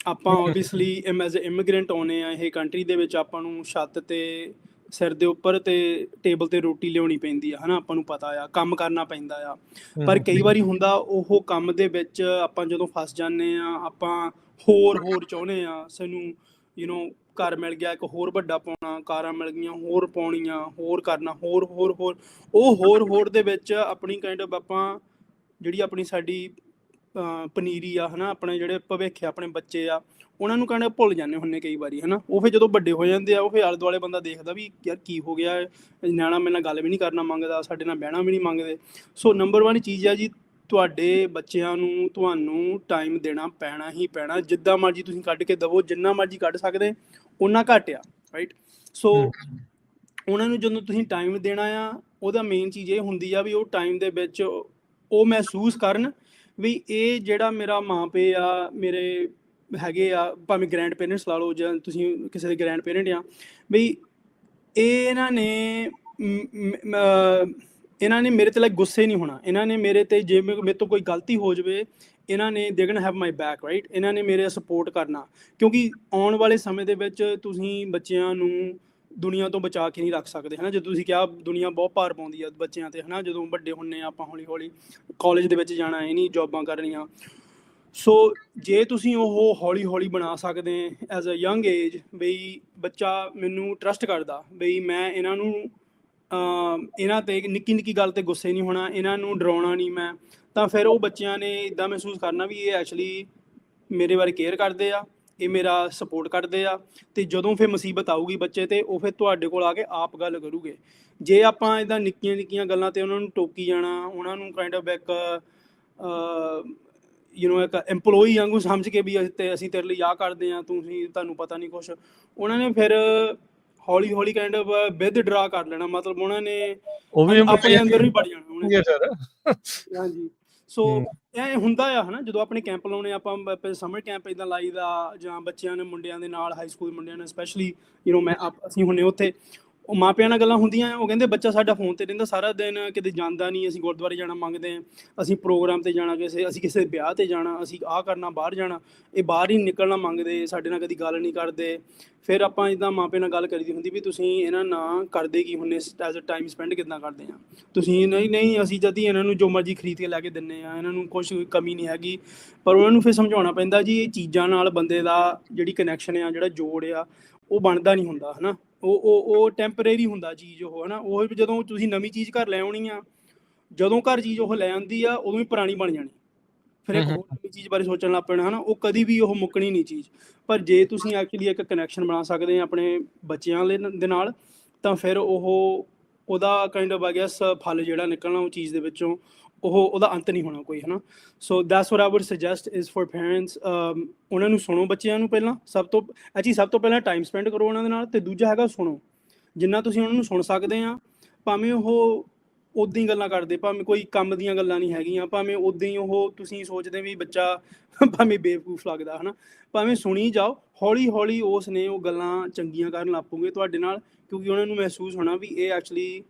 ਆਪਾਂ ਓਬਵੀਅਸਲੀ ਐਜ਼ ਅ ਇਮੀਗ੍ਰੈਂਟ ਆਉਣੇ ਆ ਇਹ ਕੰਟਰੀ ਦੇ ਵਿੱਚ, ਆਪਾਂ ਨੂੰ ਛੱਤ ਤੇ ਸਿਰ ਦੇ ਉੱਪਰ ਤੇ ਟੇਬਲ ਤੇ ਰੋਟੀ ਲਿਆਉਣੀ ਪੈਂਦੀ ਆ, ਹੈ ਨਾ। ਆਪਾਂ ਨੂੰ ਪਤਾ ਆ ਕੰਮ ਕਰਨਾ ਪੈਂਦਾ ਆ, ਪਰ ਕਈ ਵਾਰੀ ਹੁੰਦਾ ਉਹ ਕੰਮ ਦੇ ਵਿੱਚ ਆਪਾਂ ਜਦੋਂ ਫਸ ਜਾਂਦੇ ਆ, ਆਪਾਂ ਹੋਰ ਚਾਹੁੰਦੇ ਆ। ਸਾਨੂੰ ਘਰ ਮਿਲ ਗਿਆ ਇੱਕ ਹੋਰ ਵੱਡਾ ਪਾਉਣਾ, ਕਾਰਾਂ ਮਿਲ ਗਈਆਂ ਹੋਰ ਪਾਉਣੀਆਂ, ਹੋਰ ਕਰਨਾ, ਹੋਰ ਦੇ ਵਿੱਚ ਆਪਣੀ ਕਾਈਂਡ ਆਫ ਆਪਾਂ ਜਿਹੜੀ ਆਪਣੀ ਸਾਡੀ ਪਨੀਰੀ ਆ, ਹੈ ਨਾ, ਆਪਣੇ ਜਿਹੜੇ ਭਵਿੱਖ ਆ, ਆਪਣੇ ਬੱਚੇ ਆ, ਉਹਨਾਂ ਨੂੰ ਕਹਿੰਦੇ ਭੁੱਲ ਜਾਂਦੇ ਹੁੰਦੇ ਕਈ ਵਾਰੀ, ਹੈ ਨਾ। ਉਹ ਫਿਰ ਜਦੋਂ ਵੱਡੇ ਹੋ ਜਾਂਦੇ ਆ, ਉਹ ਫਿਰ ਆਲੇ ਦੁਆਲੇ ਬੰਦਾ ਦੇਖਦਾ ਵੀ ਯਾਰ ਕੀ ਹੋ ਗਿਆ, ਨਿਆਣਾ ਮੇਰੇ ਨਾਲ ਗੱਲ ਵੀ ਨਹੀਂ ਕਰਨਾ ਮੰਗਦਾ, ਸਾਡੇ ਨਾਲ ਬਹਿਣਾ ਵੀ ਨਹੀਂ ਮੰਗਦੇ। ਸੋ ਨੰਬਰ 1 ਚੀਜ਼ ਆ ਜੀ, ਤੁਹਾਡੇ ਬੱਚਿਆਂ ਨੂੰ ਤੁਹਾਨੂੰ ਟਾਈਮ ਦੇਣਾ ਪੈਣਾ ਹੀ ਪੈਣਾ। ਜਿੱਦਾਂ ਮਰਜ਼ੀ ਤੁਸੀਂ ਕੱਢ ਕੇ ਦੇਵੋ, ਜਿੰਨਾ ਮਰਜ਼ੀ ਕੱਢ ਸਕਦੇ ਓਨਾ ਘੱਟ ਆ, ਰਾਈਟ। ਸੋ ਉਹਨਾਂ ਨੂੰ ਜਦੋਂ ਤੁਸੀਂ ਟਾਈਮ ਦੇਣਾ ਆ, ਉਹਦਾ ਮੇਨ ਚੀਜ਼ ਇਹ ਹੁੰਦੀ ਆ ਵੀ ਉਹ ਟਾਈਮ ਦੇ ਵਿੱਚ ਉਹ ਮਹਿਸੂਸ ਕਰਨ ਵੀ ਇਹ ਜਿਹੜਾ ਮੇਰਾ ਮਾਂ ਪਿਓ ਆ, ਮੇਰੇ ਹੈਗੇ ਆ, ਭਾਵੇਂ ਗ੍ਰੈਂਡ ਪੇਰੈਂਟਸ ਲਾ ਲਓ ਜਾਂ ਤੁਸੀਂ ਕਿਸੇ ਦੇ ਗ੍ਰੈਂਡ ਪੇਰੈਂਟ ਆ, ਬਈ ਇਹਨਾਂ ਨੇ ਮੇਰੇ ਤੇ ਗੁੱਸੇ ਨਹੀਂ ਹੋਣਾ। ਇਹਨਾਂ ਨੇ ਮੇਰੇ ਤੇ ਜੇ ਮੇਰੇ ਤੋਂ ਕੋਈ ਗਲਤੀ ਹੋ ਜਾਵੇ, ਇਹਨਾਂ ਨੇ ਦੇ ਗੋਣਾ ਹੈਵ ਮਾਈ ਬੈਕ, ਰਾਈਟ। ਇਹਨਾਂ ਨੇ ਮੇਰੇ ਸਪੋਰਟ ਕਰਨਾ, ਕਿਉਂਕਿ ਆਉਣ ਵਾਲੇ ਸਮੇਂ ਦੇ ਵਿੱਚ ਤੁਸੀਂ ਬੱਚਿਆਂ ਨੂੰ ਦੁਨੀਆ ਤੋਂ ਬਚਾ ਕੇ ਨਹੀਂ ਰੱਖ ਸਕਦੇ, ਹੈ ਨਾ। ਜਦੋਂ ਤੁਸੀਂ ਕਿਹਾ ਦੁਨੀਆ ਬਹੁਤ ਭਾਰ ਪਾਉਂਦੀ ਆ ਬੱਚਿਆਂ ਤੇ, ਹੈ ਨਾ। ਜਦੋਂ ਵੱਡੇ ਹੁੰਦੇ ਆ ਆਪਾਂ ਹੌਲੀ ਹੌਲੀ ਕਾਲਜ ਦੇ ਵਿੱਚ ਜਾਣਾ, ਇਹ ਨਹੀਂ ਜੋਬਾਂ ਕਰਨੀਆਂ। ਸੋ ਜੇ ਤੁਸੀਂ ਉਹ ਹੌਲੀ ਹੌਲੀ ਬਣਾ ਸਕਦੇ ਐਜ਼ ਅ ਯੰਗ ਏਜ, ਬਈ ਬੱਚਾ ਮੈਨੂੰ ਟਰਸਟ ਕਰਦਾ, ਬਈ ਮੈਂ ਇਹਨਾਂ ਨੂੰ ਇਹਨਾਂ 'ਤੇ ਨਿੱਕੀ ਨਿੱਕੀ ਗੱਲ 'ਤੇ ਗੁੱਸੇ ਨਹੀਂ ਹੋਣਾ, ਇਹਨਾਂ ਨੂੰ ਡਰਾਉਣਾ ਨਹੀਂ ਮੈਂ, ਤਾਂ ਫਿਰ ਉਹ ਬੱਚਿਆਂ ਨੇ ਇੱਦਾਂ ਮਹਿਸੂਸ ਕਰਨਾ ਵੀ ਇਹ ਐਕਚੁਅਲੀ ਮੇਰੇ ਬਾਰੇ ਕੇਅਰ ਕਰਦੇ ਆ, ਇਹ ਮੇਰਾ ਸਪੋਰਟ ਕਰਦੇ ਆ। ਅਤੇ ਜਦੋਂ ਫਿਰ ਮੁਸੀਬਤ ਆਊਗੀ ਬੱਚੇ 'ਤੇ, ਉਹ ਫਿਰ ਤੁਹਾਡੇ ਕੋਲ ਆ ਕੇ ਆਪ ਗੱਲ ਕਰੂਗੇ। ਜੇ ਆਪਾਂ ਇੱਦਾਂ ਨਿੱਕੀਆਂ ਨਿੱਕੀਆਂ ਗੱਲਾਂ 'ਤੇ ਉਹਨਾਂ ਨੂੰ ਟੋਕੀ ਜਾਣਾ, ਉਹਨਾਂ ਨੂੰ ਕਾਈਂਡ ਆਫ ਇੱਕ ਇੱਕ ਐਂਪਲੋਈ ਵਾਂਗੂ ਸਮਝ ਕੇ ਵੀ ਅਸੀਂ ਤੇਰੇ ਲਈ ਆਹ ਕਰਦੇ ਹਾਂ, ਤੁਹਾਨੂੰ ਪਤਾ ਨਹੀਂ ਕੁਛ, ਉਹਨਾਂ ਨੇ ਫਿਰ ਹੌਲੀ ਹੌਲੀ ਕਾਈਂਡ ਆਫ ਵਿਦਡਰਾ ਕਰ ਲੈਣਾ। ਮਤਲਬ ਉਹਨਾਂ ਨੇ ਆਪਣੇ ਅੰਦਰ ਵੀ ਵੜ ਜਾਣਾ ਉਹਨੇ। ਹਾਂਜੀ। ਸੋ ਇਹ ਹੁੰਦਾ ਆ, ਹੈ ਨਾ। ਜਦੋਂ ਆਪਣੇ ਕੈਂਪ ਲਾਉਣੇ ਆਪਾਂ, ਸਮਰ ਕੈਂਪ ਇੱਦਾਂ ਲਾਈ ਦਾ, ਜਾਂ ਬੱਚਿਆਂ ਨੇ ਮੁੰਡਿਆਂ ਦੇ ਨਾਲ, ਹਾਈ ਸਕੂਲ ਮੁੰਡਿਆਂ ਨੇ ਸਪੈਸ਼ਲੀ, ਅਸੀਂ ਹੁੰਦੇ ਉੱਥੇ, ਉਹ ਮਾਪਿਆਂ ਨਾਲ ਗੱਲਾਂ ਹੁੰਦੀਆਂ। ਉਹ ਕਹਿੰਦੇ ਬੱਚਾ ਸਾਡਾ ਫੋਨ 'ਤੇ ਰਹਿੰਦਾ ਸਾਰਾ ਦਿਨ, ਕਿਤੇ ਜਾਂਦਾ ਨਹੀਂ, ਅਸੀਂ ਗੁਰਦੁਆਰੇ ਜਾਣਾ ਮੰਗਦੇ ਹਾਂ, ਅਸੀਂ ਪ੍ਰੋਗਰਾਮ 'ਤੇ ਜਾਣਾ, ਅਸੀਂ ਕਿਸੇ ਵਿਆਹ 'ਤੇ ਜਾਣਾ, ਅਸੀਂ ਆਹ ਕਰਨਾ, ਬਾਹਰ ਜਾਣਾ, ਇਹ ਬਾਹਰ ਹੀ ਨਿਕਲਣਾ ਮੰਗਦੇ, ਸਾਡੇ ਨਾਲ ਕਦੀ ਗੱਲ ਨਹੀਂ ਕਰਦੇ। ਫਿਰ ਆਪਾਂ ਇੱਦਾਂ ਮਾਪਿਆਂ ਨਾਲ ਗੱਲ ਕਰੀਦੀ ਹੁੰਦੀ ਵੀ ਤੁਸੀਂ ਇਹਨਾਂ ਨਾਲ ਕਰਦੇ ਕੀ ਹੁੰਦੇ, ਐਜ਼ ਅ ਟਾਈਮ ਸਪੈਂਡ ਕਿੱਦਾਂ ਕਰਦੇ ਆ ਤੁਸੀਂ? ਨਹੀਂ ਅਸੀਂ ਜਦ ਹੀ ਇਹਨਾਂ ਨੂੰ ਜੋ ਮਰਜ਼ੀ ਖਰੀਦ ਕੇ ਲੈ ਕੇ ਦਿੰਦੇ ਹਾਂ, ਇਹਨਾਂ ਨੂੰ ਕੁਛ ਕਮੀ ਨਹੀਂ ਹੈਗੀ। ਪਰ ਉਹਨਾਂ ਨੂੰ ਫਿਰ ਸਮਝਾਉਣਾ ਪੈਂਦਾ ਜੀ, ਇਹ ਚੀਜ਼ਾਂ ਨਾਲ ਬੰਦੇ ਦਾ ਜਿਹੜੀ ਕਨੈਕਸ਼ਨ ਆ, ਜਿਹੜਾ ਜੋੜ ਆ, ਉਹ ਬਣਦਾ ਨਹੀਂ ਹੁੰਦਾ, ਹੈ ਨਾ। ਉਹ ਟੈਂਪਰੇਰੀ ਹੁੰਦਾ ਚੀਜ਼ ਉਹ, ਹੈ ਨਾ। ਉਹ ਜਦੋਂ ਤੁਸੀਂ ਨਵੀਂ ਚੀਜ਼ ਘਰ ਲੈ ਆਉਣੀ ਆ, ਜਦੋਂ ਘਰ ਚੀਜ਼ ਉਹ ਲੈ ਆਉਂਦੀ ਆ, ਉਦੋਂ ਹੀ ਪੁਰਾਣੀ ਬਣ ਜਾਣੀ, ਫਿਰ ਇੱਕ ਹੋਰ ਨਵੀਂ ਚੀਜ਼ ਬਾਰੇ ਸੋਚਣ ਲੱਗ ਪੈਣਾ, ਹੈ ਨਾ। ਉਹ ਕਦੀ ਵੀ ਉਹ ਮੁੱਕਣੀ ਨਹੀਂ ਚੀਜ਼। ਪਰ ਜੇ ਤੁਸੀਂ ਐਕਚੁਅਲੀ ਇੱਕ ਕਨੈਕਸ਼ਨ ਬਣਾ ਸਕਦੇ ਆ ਆਪਣੇ ਬੱਚਿਆਂ ਦੇ ਨਾਲ, ਤਾਂ ਫਿਰ ਉਹਦਾ ਕਾਈਂਡ ਆਫ ਆਈ ਗੈਸ ਫਲ ਜਿਹੜਾ ਨਿਕਲਣਾ ਉਹ ਚੀਜ਼ ਦੇ ਵਿੱਚੋਂ ਉਹਦਾ ਅੰਤ ਨਹੀਂ ਹੋਣਾ ਕੋਈ, ਹੈ ਨਾ। So that's what I wood suggest is for parents, ਉਹਨਾਂ ਨੂੰ ਸੁਣੋ ਬੱਚਿਆਂ ਨੂੰ ਪਹਿਲਾਂ, ਸਭ ਤੋਂ ਪਹਿਲਾਂ ਟਾਈਮ ਸਪੈਂਡ ਕਰੋ ਉਹਨਾਂ ਦੇ ਨਾਲ, ਅਤੇ ਦੂਜਾ ਹੈਗਾ ਸੁਣੋ, ਜਿੰਨਾ ਤੁਸੀਂ ਉਹਨਾਂ ਨੂੰ ਸੁਣ ਸਕਦੇ ਆ, ਭਾਵੇਂ ਉਹ ਉੱਦਾਂ ਹੀ ਗੱਲਾਂ ਕਰਦੇ, ਭਾਵੇਂ ਕੋਈ ਕੰਮ ਦੀਆਂ ਗੱਲਾਂ ਨਹੀਂ ਹੈਗੀਆਂ, ਭਾਵੇਂ ਉੱਦਾਂ ਹੀ ਤੁਸੀਂ ਸੋਚਦੇ ਵੀ ਬੱਚਾ ਭਾਵੇਂ ਬੇਵਕੂਫ ਲੱਗਦਾ, ਹੈ ਨਾ, ਭਾਵੇਂ ਸੁਣੀ ਜਾਓ, ਹੌਲੀ ਹੌਲੀ ਉਸ ਨੇ ਉਹ ਗੱਲਾਂ ਚੰਗੀਆਂ ਕਰਨ ਲੱਗ ਪਊਗੇ ਤੁਹਾਡੇ ਨਾਲ, ਕਿਉਂਕਿ ਉਹਨਾਂ ਨੂੰ ਮਹਿਸੂਸ ਹੋਣਾ ਵੀ ਇਹ ਐਕਚੁਅਲੀ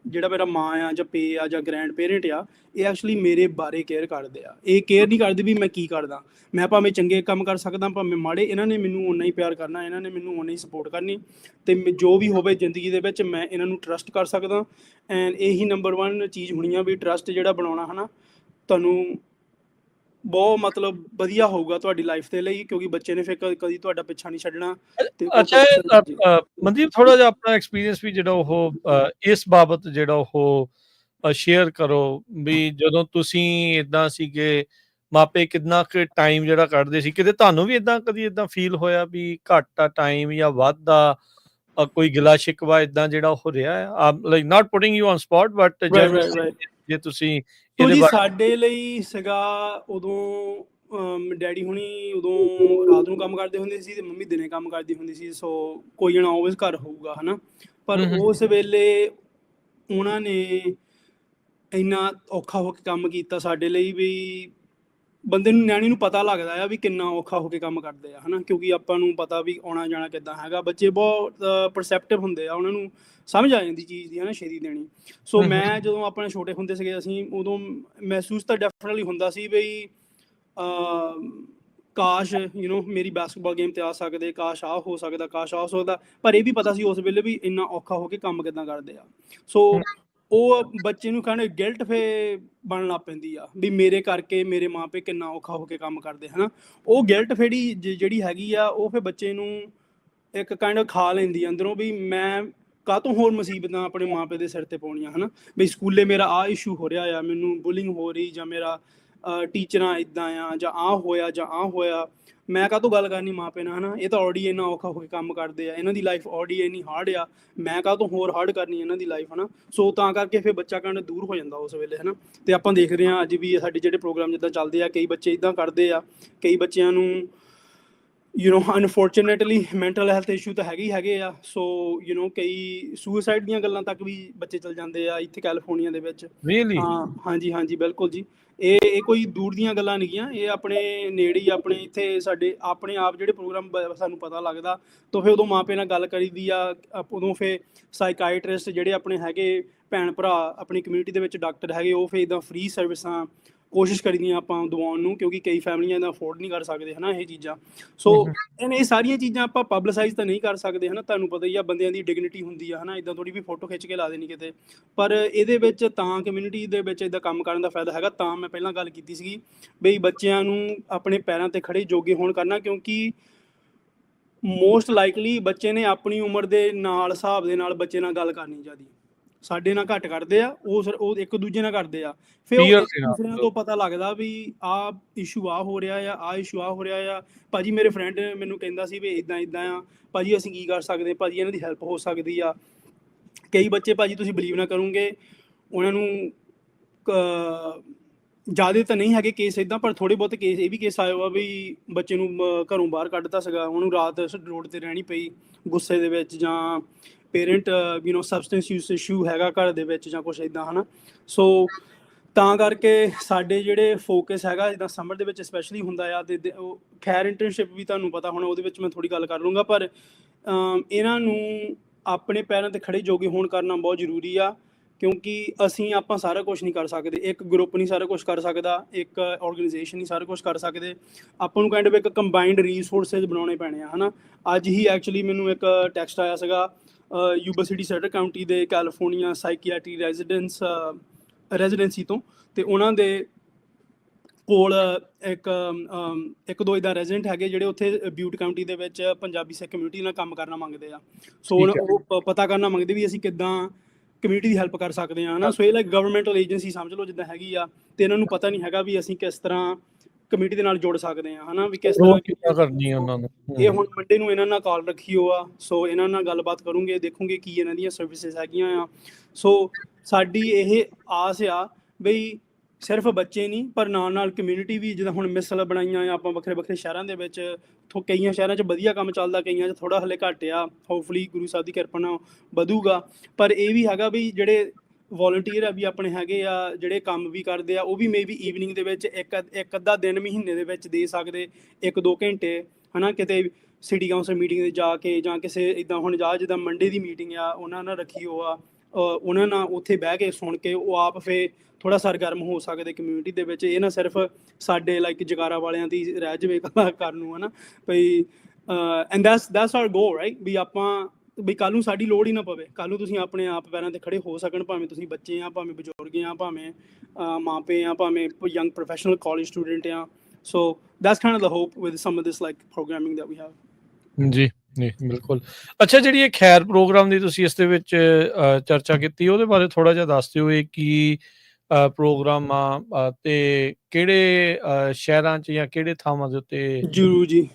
ਜਿਹੜਾ ਮੇਰਾ ਮਾਂ ਆ ਜਾਂ ਪੇ ਆ ਜਾਂ ਗ੍ਰੈਂਡ ਪੇਰੈਂਟ ਆ, ਇਹ ਐਕਚੁਅਲੀ ਮੇਰੇ ਬਾਰੇ ਕੇਅਰ ਕਰਦੇ ਆ, ਇਹ ਕੇਅਰ ਨਹੀਂ ਕਰਦੇ ਵੀ ਮੈਂ ਕੀ ਕਰਦਾ, ਮੈਂ ਭਾਵੇਂ ਚੰਗੇ ਕੰਮ ਕਰ ਸਕਦਾ ਭਾਵੇਂ ਮਾੜੇ, ਇਹਨਾਂ ਨੇ ਮੈਨੂੰ ਓਨਾ ਹੀ ਪਿਆਰ ਕਰਨਾ, ਇਹਨਾਂ ਨੇ ਮੈਨੂੰ ਓਨਾ ਹੀ ਸਪੋਰਟ ਕਰਨੀ, ਅਤੇ ਜੋ ਵੀ ਹੋਵੇ ਜ਼ਿੰਦਗੀ ਦੇ ਵਿੱਚ ਮੈਂ ਇਹਨਾਂ ਨੂੰ ਟਰਸਟ ਕਰ ਸਕਦਾ। ਐਂਡ ਇਹੀ ਨੰਬਰ 1 ਚੀਜ਼ ਹੋਣੀ ਆ ਵੀ ਟਰਸਟ ਜਿਹੜਾ ਬਣਾਉਣਾ, ਹੈ ਨਾ, ਤੁਹਾਨੂੰ ਬਹੁਤ ਮਤਲਬ ਵਧੀਆ ਹੋਊਗਾ ਤੁਹਾਡੀ ਲਾਈਫ ਦੇ ਲਈ, ਕਿਉਂਕਿ ਬੱਚੇ ਨੇ ਫਿਰ ਕਦੀ ਤੁਹਾਡਾ ਪਿੱਛਾ ਨਹੀਂ ਛੱਡਣਾ। ਤੇ ਅੱਛਾ, ਮਨਦੀਪ ਥੋੜਾ ਜਿਹਾ ਆਪਣਾ ਐਕਸਪੀਰੀਅੰਸ ਵੀ ਜਿਹੜਾ ਉਹ ਇਸ ਬਾਬਤ ਜਿਹੜਾ ਉਹ ਸ਼ੇਅਰ ਕਰੋ, ਵੀ ਜਦੋਂ ਤੁਸੀਂ ਇਦਾਂ ਸੀਗੇ ਮਾਪੇ ਕਿੰਨਾ ਕੁ ਟਾਈਮ ਜਿਹੜਾ ਕੱਢਦੇ ਸੀ, ਕਿਤੇ ਤੁਹਾਨੂੰ ਵੀ ਕਦੀ ਇਦਾਂ ਫੀਲ ਹੋਇਆ ਵੀ ਘੱਟ ਆ ਟਾਈਮ ਜਾਂ ਵੱਧ ਆ, ਕੋਈ ਗਿਲਾ ਸ਼ਿਕਵਾ ਇਦਾਂ ਜਿਹੜਾ ਉਹ ਰਿਹਾ ਆ, like not putting you on spot, but ਜੇ ਤੁਸੀਂ ਜੀ ਸਾਡੇ ਲਈ ਸੀਗਾ ਉਦੋਂ ਡੈਡੀ ਹੁਣੀ ਉਦੋਂ ਰਾਤ ਨੂੰ ਕੰਮ ਕਰਦੇ ਹੁੰਦੇ ਸੀ ਤੇ ਮੰਮੀ ਦਿਨੇ ਕੰਮ ਕਰਦੀ ਹੁੰਦੀ ਸੀ, ਸੋ ਕੋਈ ਜਣਾ ਆਲਵੇਜ਼ ਘਰ ਹੋਊਗਾ, ਹੈ ਨਾ, ਪਰ ਉਸ ਵੇਲੇ ਉਹਨਾਂ ਨੇ ਇੰਨਾ ਔਖਾ ਹੋ ਕੇ ਕੰਮ ਕੀਤਾ ਸਾਡੇ ਲਈ ਵੀ ਬੰਦੇ ਨੂੰ, ਨਿਆਣੇ ਨੂੰ ਪਤਾ ਲੱਗਦਾ ਆ ਵੀ ਕਿੰਨਾ ਔਖਾ ਹੋ ਕੇ ਕੰਮ ਕਰਦੇ ਆ, ਹੈ ਨਾ, ਕਿਉਂਕਿ ਆਪਾਂ ਨੂੰ ਪਤਾ ਵੀ ਆਉਣਾ ਜਾਣਾ ਕਿੱਦਾਂ ਹੈਗਾ, ਬੱਚੇ ਬਹੁਤ ਪਰਸੈਪਟਿਵ ਹੁੰਦੇ ਆ, ਉਹਨਾਂ ਨੂੰ ਸਮਝ ਆ ਜਾਂਦੀ ਚੀਜ਼ ਦੀ, ਹੈ ਨਾ, ਛੇਤੀ ਦੇਣੀ। ਸੋ ਮੈਂ ਜਦੋਂ ਆਪਣੇ ਛੋਟੇ ਹੁੰਦੇ ਸੀਗੇ ਅਸੀਂ, ਉਦੋਂ ਮਹਿਸੂਸ ਤਾਂ ਡੈਫੀਨਿਟਲੀ ਹੁੰਦਾ ਸੀ ਬਈ ਕਾਸ਼ ਮੇਰੀ ਬਾਸਕਟਬਾਲ ਗੇਮ 'ਤੇ ਆ ਸਕਦੇ, ਕਾਸ਼ ਆਹ ਹੋ ਸਕਦਾ, ਕਾਸ਼ ਆਹ ਹੋ ਸਕਦਾ, ਪਰ ਇਹ ਵੀ ਪਤਾ ਸੀ ਉਸ ਵੇਲੇ ਵੀ ਇੰਨਾ ਔਖਾ ਹੋ ਕੇ ਕੰਮ ਕਿੱਦਾਂ ਕਰਦੇ ਆ। ਸੋ ਉਹ ਬੱਚੇ ਨੂੰ ਕਹਿੰਦੇ ਗਿਲਟ ਫੇ ਬਣਨ ਲੱਗ ਪੈਂਦੀ ਆ ਵੀ ਮੇਰੇ ਕਰਕੇ ਮੇਰੇ ਮਾਂ ਪਿਓ ਕਿੰਨਾ ਔਖਾ ਹੋ ਕੇ ਕੰਮ ਕਰਦੇ, ਹੈ ਨਾ, ਉਹ ਗਿਲਟ ਫੇੜੀ ਜਿਹੜੀ ਹੈਗੀ ਆ ਉਹ ਫਿਰ ਬੱਚੇ ਨੂੰ ਇੱਕ ਕਾਈਂਡ ਆਫ ਖਾ ਲੈਂਦੀ ਅੰਦਰੋਂ ਵੀ ਮੈਂ ਕਾਹਤੋਂ ਹੋਰ ਮੁਸੀਬਤਾਂ ਆਪਣੇ ਮਾਂ ਪਿਓ ਦੇ ਸਿਰ 'ਤੇ ਪਾਉਣੀਆਂ, ਹੈ ਨਾ, ਵੀ ਸਕੂਲੇ ਮੇਰਾ ਆਹ ਇਸ਼ੂ ਹੋ ਰਿਹਾ ਆ, ਮੈਨੂੰ ਬੁਲਿੰਗ ਹੋ ਰਹੀ, ਜਾਂ ਮੇਰਾ ਟੀਚਰਾਂ ਇੱਦਾਂ ਆ, ਜਾਂ ਆਹ ਹੋਇਆ, ਮੈਂ ਕਾਹਤੋਂ ਗੱਲ ਕਰਨੀ ਮਾਂ ਪਿਓ ਨਾਲ, ਹੈ ਨਾ, ਇਹ ਤਾਂ ਆਲਰੇਡੀ ਇੰਨਾ ਔਖਾ ਹੋ ਕੇ ਕੰਮ ਕਰਦੇ ਆ, ਇਹਨਾਂ ਦੀ ਲਾਈਫ ਆਲਰੇਡੀ ਇੰਨੀ ਹਾਰਡ ਆ, ਮੈਂ ਕਾਹਤੋਂ ਹੋਰ ਹਾਰਡ ਕਰਨੀ ਇਹਨਾਂ ਦੀ ਲਾਈਫ, ਹੈ ਨਾ। ਸੋ ਤਾਂ ਕਰਕੇ ਫਿਰ ਬੱਚਾ ਕਹਿੰਦਾ ਦੂਰ ਹੋ ਜਾਂਦਾ ਉਸ ਵੇਲੇ, ਹੈ ਨਾ, ਅਤੇ ਆਪਾਂ ਦੇਖਦੇ ਹਾਂ ਅੱਜ ਵੀ ਸਾਡੇ ਜਿਹੜੇ ਪ੍ਰੋਗਰਾਮ ਜਿੱਦਾਂ ਚੱਲਦੇ ਆ, ਕਈ ਬੱਚੇ ਇੱਦਾਂ ਕਰਦੇ ਆ, ਕਈ ਬੱਚਿਆਂ ਨੂੰ ਅਨਫੋਰਚੂਨੇਟਲੀ ਮੈਂਟਲ ਹੈਲਥ ਇਸ਼ੂ ਤਾਂ ਹੈਗੇ ਆ, ਸੋ ਕਈ ਸੁਸਾਈਡ ਦੀਆਂ ਗੱਲਾਂ ਤੱਕ ਵੀ ਬੱਚੇ ਚੱਲ ਜਾਂਦੇ ਆ ਇੱਥੇ ਕੈਲੀਫੋਰਨੀਆ ਦੇ ਵਿੱਚ। ਹਾਂ, ਹਾਂਜੀ ਬਿਲਕੁਲ ਜੀ, ਇਹ ਕੋਈ ਦੂਰ ਦੀਆਂ ਗੱਲਾਂ ਨਹੀਂ ਗੀਆਂ, ਇਹ ਆਪਣੇ ਨੇੜੇ ਹੀ, ਆਪਣੇ ਇੱਥੇ ਸਾਡੇ ਆਪਣੇ ਆਪ ਜਿਹੜੇ ਪ੍ਰੋਗਰਾਮ ਸਾਨੂੰ ਪਤਾ ਲੱਗਦਾ, ਤਾਂ ਫਿਰ ਉਦੋਂ ਮਾਂ ਪਿਓ ਨਾਲ ਗੱਲ ਕਰੀਦੀ ਆ, ਉਦੋਂ ਫਿਰ ਸਾਈਕਾਈਟਰਿਸਟ ਜਿਹੜੇ ਆਪਣੇ ਹੈਗੇ ਭੈਣ ਭਰਾ ਆਪਣੀ ਕਮਿਊਨਿਟੀ ਦੇ ਵਿੱਚ ਡਾਕਟਰ ਹੈਗੇ, ਉਹ ਫਿਰ ਇੱਦਾਂ ਫ੍ਰੀ ਸਰਵਿਸਾਂ ਕੋਸ਼ਿਸ਼ ਕਰੀਦੀਆਂ ਆਪਾਂ ਦਿਵਾਉਣ ਨੂੰ, ਕਿਉਂਕਿ ਕਈ ਫੈਮਲੀਆਂ ਦਾ ਅਫੋਰਡ ਨਹੀਂ ਕਰ ਸਕਦੇ, ਹੈ ਨਾ, ਇਹ ਚੀਜ਼ਾਂ। ਸੋ ਇਹ ਸਾਰੀਆਂ ਚੀਜ਼ਾਂ ਆਪਾਂ ਪਬਲਿਸਾਈਜ਼ ਤਾਂ ਨਹੀਂ ਕਰ ਸਕਦੇ, ਹੈ ਨਾ, ਤੁਹਾਨੂੰ ਪਤਾ ਹੀ ਆ ਬੰਦਿਆਂ ਦੀ ਡਿਗਨਿਟੀ ਹੁੰਦੀ ਆ, ਹੈ ਨਾ, ਇੱਦਾਂ ਥੋੜ੍ਹੀ ਵੀ ਫੋਟੋ ਖਿੱਚ ਕੇ ਲਾ ਦੇਣੀ ਕਿਤੇ, ਪਰ ਇਹਦੇ ਵਿੱਚ ਤਾਂ ਕਮਿਊਨਿਟੀ ਦੇ ਵਿੱਚ ਇੱਦਾਂ ਕੰਮ ਕਰਨ ਦਾ ਫਾਇਦਾ ਹੈਗਾ, ਤਾਂ ਮੈਂ ਪਹਿਲਾਂ ਗੱਲ ਕੀਤੀ ਸੀਗੀ ਬਈ ਬੱਚਿਆਂ ਨੂੰ ਆਪਣੇ ਪੈਰਾਂ 'ਤੇ ਖੜੇ ਜੋਗੇ ਹੋਣ ਕਰਨਾ, ਕਿਉਂਕਿ ਮੋਸਟ ਲਾਈਕਲੀ ਬੱਚੇ ਨੇ ਆਪਣੀ ਉਮਰ ਦੇ ਨਾਲ ਹਿਸਾਬ ਦੇ ਨਾਲ ਬੱਚੇ ਨਾਲ ਗੱਲ ਕਰਨੀ ਚਾਹੀਦੀ, ਸਾਡੇ ਨਾਲ ਘੱਟ ਕਰਦੇ ਆ, ਉਹ ਇੱਕ ਦੂਜੇ ਨਾਲ ਕਰਦੇ ਆ, ਫਿਰ ਉਹ ਇੱਕ ਦੂਸਰਿਆਂ ਤੋਂ ਪਤਾ ਲੱਗਦਾ ਵੀ ਆਹ ਇਸ਼ੂ ਆਹ ਹੋ ਰਿਹਾ ਆ, ਆਹ ਇਸ਼ੂ ਆਹ ਹੋ ਰਿਹਾ ਆ, ਭਾਜੀ ਮੇਰੇ ਫਰੈਂਡ ਮੈਨੂੰ ਕਹਿੰਦਾ ਸੀ ਵੀ ਇੱਦਾਂ ਆ, ਭਾਜੀ ਅਸੀਂ ਕੀ ਕਰ ਸਕਦੇ, ਭਾਜੀ ਇਹਨਾਂ ਦੀ ਹੈਲਪ ਹੋ ਸਕਦੀ ਆ। ਕਈ ਬੱਚੇ ਭਾਜੀ ਤੁਸੀਂ ਬਿਲੀਵ ਨਾ ਕਰੋਗੇ, ਉਹਨਾਂ ਨੂੰ ਜ਼ਿਆਦਾ ਤਾਂ ਨਹੀਂ ਹੈਗੇ ਕੇਸ ਇੱਦਾਂ, ਪਰ ਥੋੜ੍ਹੇ ਬਹੁਤ ਕੇਸ ਇਹ ਵੀ ਕੇਸ ਆਇਆ ਵਾ ਵੀ ਬੱਚੇ ਨੂੰ ਘਰੋਂ ਬਾਹਰ ਕੱਢਤਾ ਸੀਗਾ, ਉਹਨੂੰ ਰਾਤ ਰੋਡ 'ਤੇ ਰਹਿਣੀ ਪਈ ਗੁੱਸੇ ਦੇ ਵਿੱਚ, ਜਾਂ ਪੇਰੈਂਟ ਸਬਸਟੈਂਸ ਯੂਜ਼ ਇਸ਼ੂ ਹੈਗਾ ਘਰ ਦੇ ਵਿੱਚ ਜਾਂ ਕੁਛ ਇੱਦਾਂ, ਹੈ ਨਾ। ਸੋ ਤਾਂ ਕਰਕੇ ਸਾਡੇ ਜਿਹੜੇ ਫੋਕਸ ਹੈਗਾ ਜਿੱਦਾਂ ਸਮਰ ਦੇ ਵਿੱਚ ਸਪੈਸ਼ਲੀ ਹੁੰਦਾ ਆ, ਅਤੇ ਉਹ ਖੈਰ ਇੰਟਰਨਸ਼ਿਪ ਵੀ ਤੁਹਾਨੂੰ ਪਤਾ ਹੋਣਾ, ਉਹਦੇ ਵਿੱਚ ਮੈਂ ਥੋੜ੍ਹੀ ਗੱਲ ਕਰ ਲੂੰਗਾ, ਪਰ ਇਹਨਾਂ ਨੂੰ ਆਪਣੇ ਪੈਰਾਂ 'ਤੇ ਖੜੇ ਜੋਗੇ ਹੋਣ ਕਰਨਾ ਬਹੁਤ ਜ਼ਰੂਰੀ ਆ, ਕਿਉਂਕਿ ਆਪਾਂ ਸਾਰਾ ਕੁਛ ਨਹੀਂ ਕਰ ਸਕਦੇ, ਇੱਕ ਗਰੁੱਪ ਨਹੀਂ ਸਾਰਾ ਕੁਛ ਕਰ ਸਕਦਾ, ਇੱਕ ਔਰਗਨਾਈਜੇਸ਼ਨ ਨਹੀਂ ਸਾਰਾ ਕੁਛ ਕਰ ਸਕਦੇ, ਆਪਾਂ ਨੂੰ ਕਾਈਂਡ ਆਫ ਇੱਕ ਕੰਬਾਈਨਡ ਰੀਸੋਰਸਿਸ ਬਣਾਉਣੇ ਪੈਣੇ ਆ, ਹੈ ਨਾ। ਅੱਜ ਹੀ ਐਕਚੁਅਲੀ ਮੈਨੂੰ ਇੱਕ ਟੈਕਸਟ ਆਇਆ ਸੀਗਾ ਯੂਬਾ ਸਿਟੀ ਸੈਂਟਰ ਕਾਊਂਟੀ ਦੇ ਕੈਲੀਫੋਰਨੀਆ ਸਾਈਕੀਆਟਰੀ ਰੈਜ਼ੀਡੈਂਸੀ ਤੋਂ, ਅਤੇ ਉਹਨਾਂ ਦੇ ਕੋਲ ਇੱਕ ਦੋ ਇੱਦਾਂ ਰੈਜ਼ੀਡੈਂਟ ਹੈਗੇ ਜਿਹੜੇ ਉੱਥੇ ਬਿਊਟ ਕਾਊਂਟੀ ਦੇ ਵਿੱਚ ਪੰਜਾਬੀ ਸਿੱਖ ਕਮਿਊਨਿਟੀ ਨਾਲ ਕੰਮ ਕਰਨਾ ਮੰਗਦੇ ਆ, ਸੋ ਉਹ ਪਤਾ ਕਰਨਾ ਮੰਗਦੇ ਵੀ ਅਸੀਂ ਕਿੱਦਾਂ ਕਮਿਊਨਿਟੀ ਦੀ ਹੈਲਪ ਕਰ ਸਕਦੇ ਹਾਂ, ਹੈ ਨਾ। ਸੋ ਇਹ ਲਾਈਕ ਗਵਰਨਮੈਂਟਲ ਏਜੰਸੀ ਸਮਝ ਲਓ ਜਿੱਦਾਂ ਹੈਗੀ ਆ, ਅਤੇ ਇਹਨਾਂ ਨੂੰ ਪਤਾ ਨਹੀਂ ਹੈਗਾ ਵੀ ਅਸੀਂ ਕਿਸ ਤਰ੍ਹਾਂ ਕਮੇਟੀ ਦੇ ਨਾਲ ਜੋੜ ਸਕਦੇ ਹਾਂ, ਹਨਾ ਵੀ ਕਿਸ ਰੋਲ ਤਰ੍ਹਾਂ ਕਿੱਦਾਂ ਕਰਨੀ ਹੈ ਉਹਨਾਂ ਨੂੰ। ਇਹ ਹੁਣ ਮੰਡੇ ਨੂੰ ਇਹਨਾਂ ਨਾਲ ਕਾਲ ਰੱਖੀ ਹੋ ਆ, ਸੋ ਇਹਨਾਂ ਨਾਲ ਗੱਲਬਾਤ ਕਰੂੰਗੇ, ਦੇਖੂੰਗੇ ਕੀ ਇਹਨਾਂ ਦੀਆਂ ਸਰਵਿਸਿਜ਼ ਹੈਗੀਆਂ ਆ। ਸੋ ਸਾਡੀ ਇਹ ਆਸ ਆ ਬਈ ਸਿਰਫ ਬੱਚੇ ਨਹੀਂ ਪਰ ਨਾਲ ਕਮਿਊਨਿਟੀ ਵੀ, ਜਿੱਦਾਂ ਹੁਣ ਮਿਸਲ ਬਣਾਈਆਂ ਆ ਆਪਾਂ ਵੱਖਰੇ ਵੱਖਰੇ ਸ਼ਹਿਰਾਂ ਦੇ ਵਿੱਚ, ਕਈਆਂ ਸ਼ਹਿਰਾਂ 'ਚ ਵਧੀਆ ਕੰਮ ਚੱਲਦਾ, ਕਈਆਂ 'ਚ ਥੋੜ੍ਹਾ ਹਲੇ ਘੱਟ ਆ, ਹੋਪਫੁਲੀ ਗੁਰੂ ਸਾਹਿਬ ਦੀ ਕਿਰਪਾ ਨਾਲ ਵਧੂਗਾ। ਪਰ ਇਹ ਵੀ ਹੈਗਾ ਵੀ ਜਿਹੜੇ ਵੋਲੰਟੀਅਰ ਆ ਵੀ ਆਪਣੇ ਹੈਗੇ ਆ, ਜਿਹੜੇ ਕੰਮ ਵੀ ਕਰਦੇ ਆ, ਉਹ ਵੀ ਮੇਬੀ ਈਵਨਿੰਗ ਦੇ ਵਿੱਚ ਇੱਕ ਅੱਧਾ ਦਿਨ ਮਹੀਨੇ ਦੇ ਵਿੱਚ ਦੇ ਸਕਦੇ 1-2 ਘੰਟੇ, ਹੈ ਨਾ, ਕਿਤੇ ਸਿਟੀ ਕਾਊਂਸਲ ਮੀਟਿੰਗ 'ਤੇ ਜਾ ਕੇ ਜਾਂ ਕਿਸੇ ਇੱਦਾਂ ਹੁਣ ਜਿੱਦਾਂ ਮੰਡੇ ਦੀ ਮੀਟਿੰਗ ਆ ਉਹਨਾਂ ਨਾਲ ਰੱਖੀ ਹੋ ਆ, ਉਹਨਾਂ ਨਾਲ ਉੱਥੇ ਬਹਿ ਕੇ ਸੁਣ ਕੇ ਉਹ ਆਪ ਫਿਰ ਥੋੜ੍ਹਾ ਸਰਗਰਮ ਹੋ ਸਕਦੇ ਕਮਿਊਨਿਟੀ ਦੇ ਵਿੱਚ। ਇਹ ਨਾ ਸਿਰਫ ਸਾਡੇ ਲਾਈਕ ਜਗਾਰਾ ਵਾਲਿਆਂ ਦੀ ਰਹਿ ਜਾਵੇ ਕਰਨ ਨੂੰ, ਹੈ ਨਾ ਬਈ। And that's our goal, right, ਵੀ ਆਪਾਂ ਬਈ ਕੱਲ੍ਹ ਨੂੰ ਸਾਡੀ ਲੋੜ ਹੀ ਨਾ ਪਵੇ, ਕੱਲ੍ਹ ਨੂੰ ਤੁਸੀਂ ਆਪਣੇ ਆਪ ਪੈਰਾਂ 'ਤੇ ਖੜੇ ਹੋ ਸਕਣ, ਭਾਵੇਂ ਤੁਸੀਂ ਬੱਚੇ ਆ, ਭਾਵੇਂ ਬਜ਼ੁਰਗ ਆ, ਭਾਵੇਂ ਮਾਪੇ ਆ, ਭਾਵੇਂ ਯੰਗ ਪ੍ਰੋਫੈਸ਼ਨਲ ਕਾਲਜ ਸਟੂਡੈਂਟ ਆ। So that's kind of the hope with some of this like programming that we have. ਜੀ ਨਹੀਂ ਬਿਲਕੁਲ। ਅੱਛਾ, ਜਿਹੜੀ ਇਹ ਖੈਰ ਪ੍ਰੋਗਰਾਮ ਦੀ ਤੁਸੀਂ ਇਸ ਦੇ ਵਿੱਚ ਚਰਚਾ ਕੀਤੀ, ਉਹਦੇ ਬਾਰੇ ਥੋੜ੍ਹਾ ਜਿਹਾ ਦੱਸ ਦਿਓ। ਇਹ ਕੀ ਪ੍ਰੋਗਰਾਮ ਆ ਤੇ ਕਿਹੜੇ ਸ਼ਹਿਰਾਂ 'ਚ ਜਾਂ ਕਿਹੜੇ ਥਾਵਾਂ ਦੇ ਉੱਤੇ? ਜ਼ਰੂਰ ਜੀ।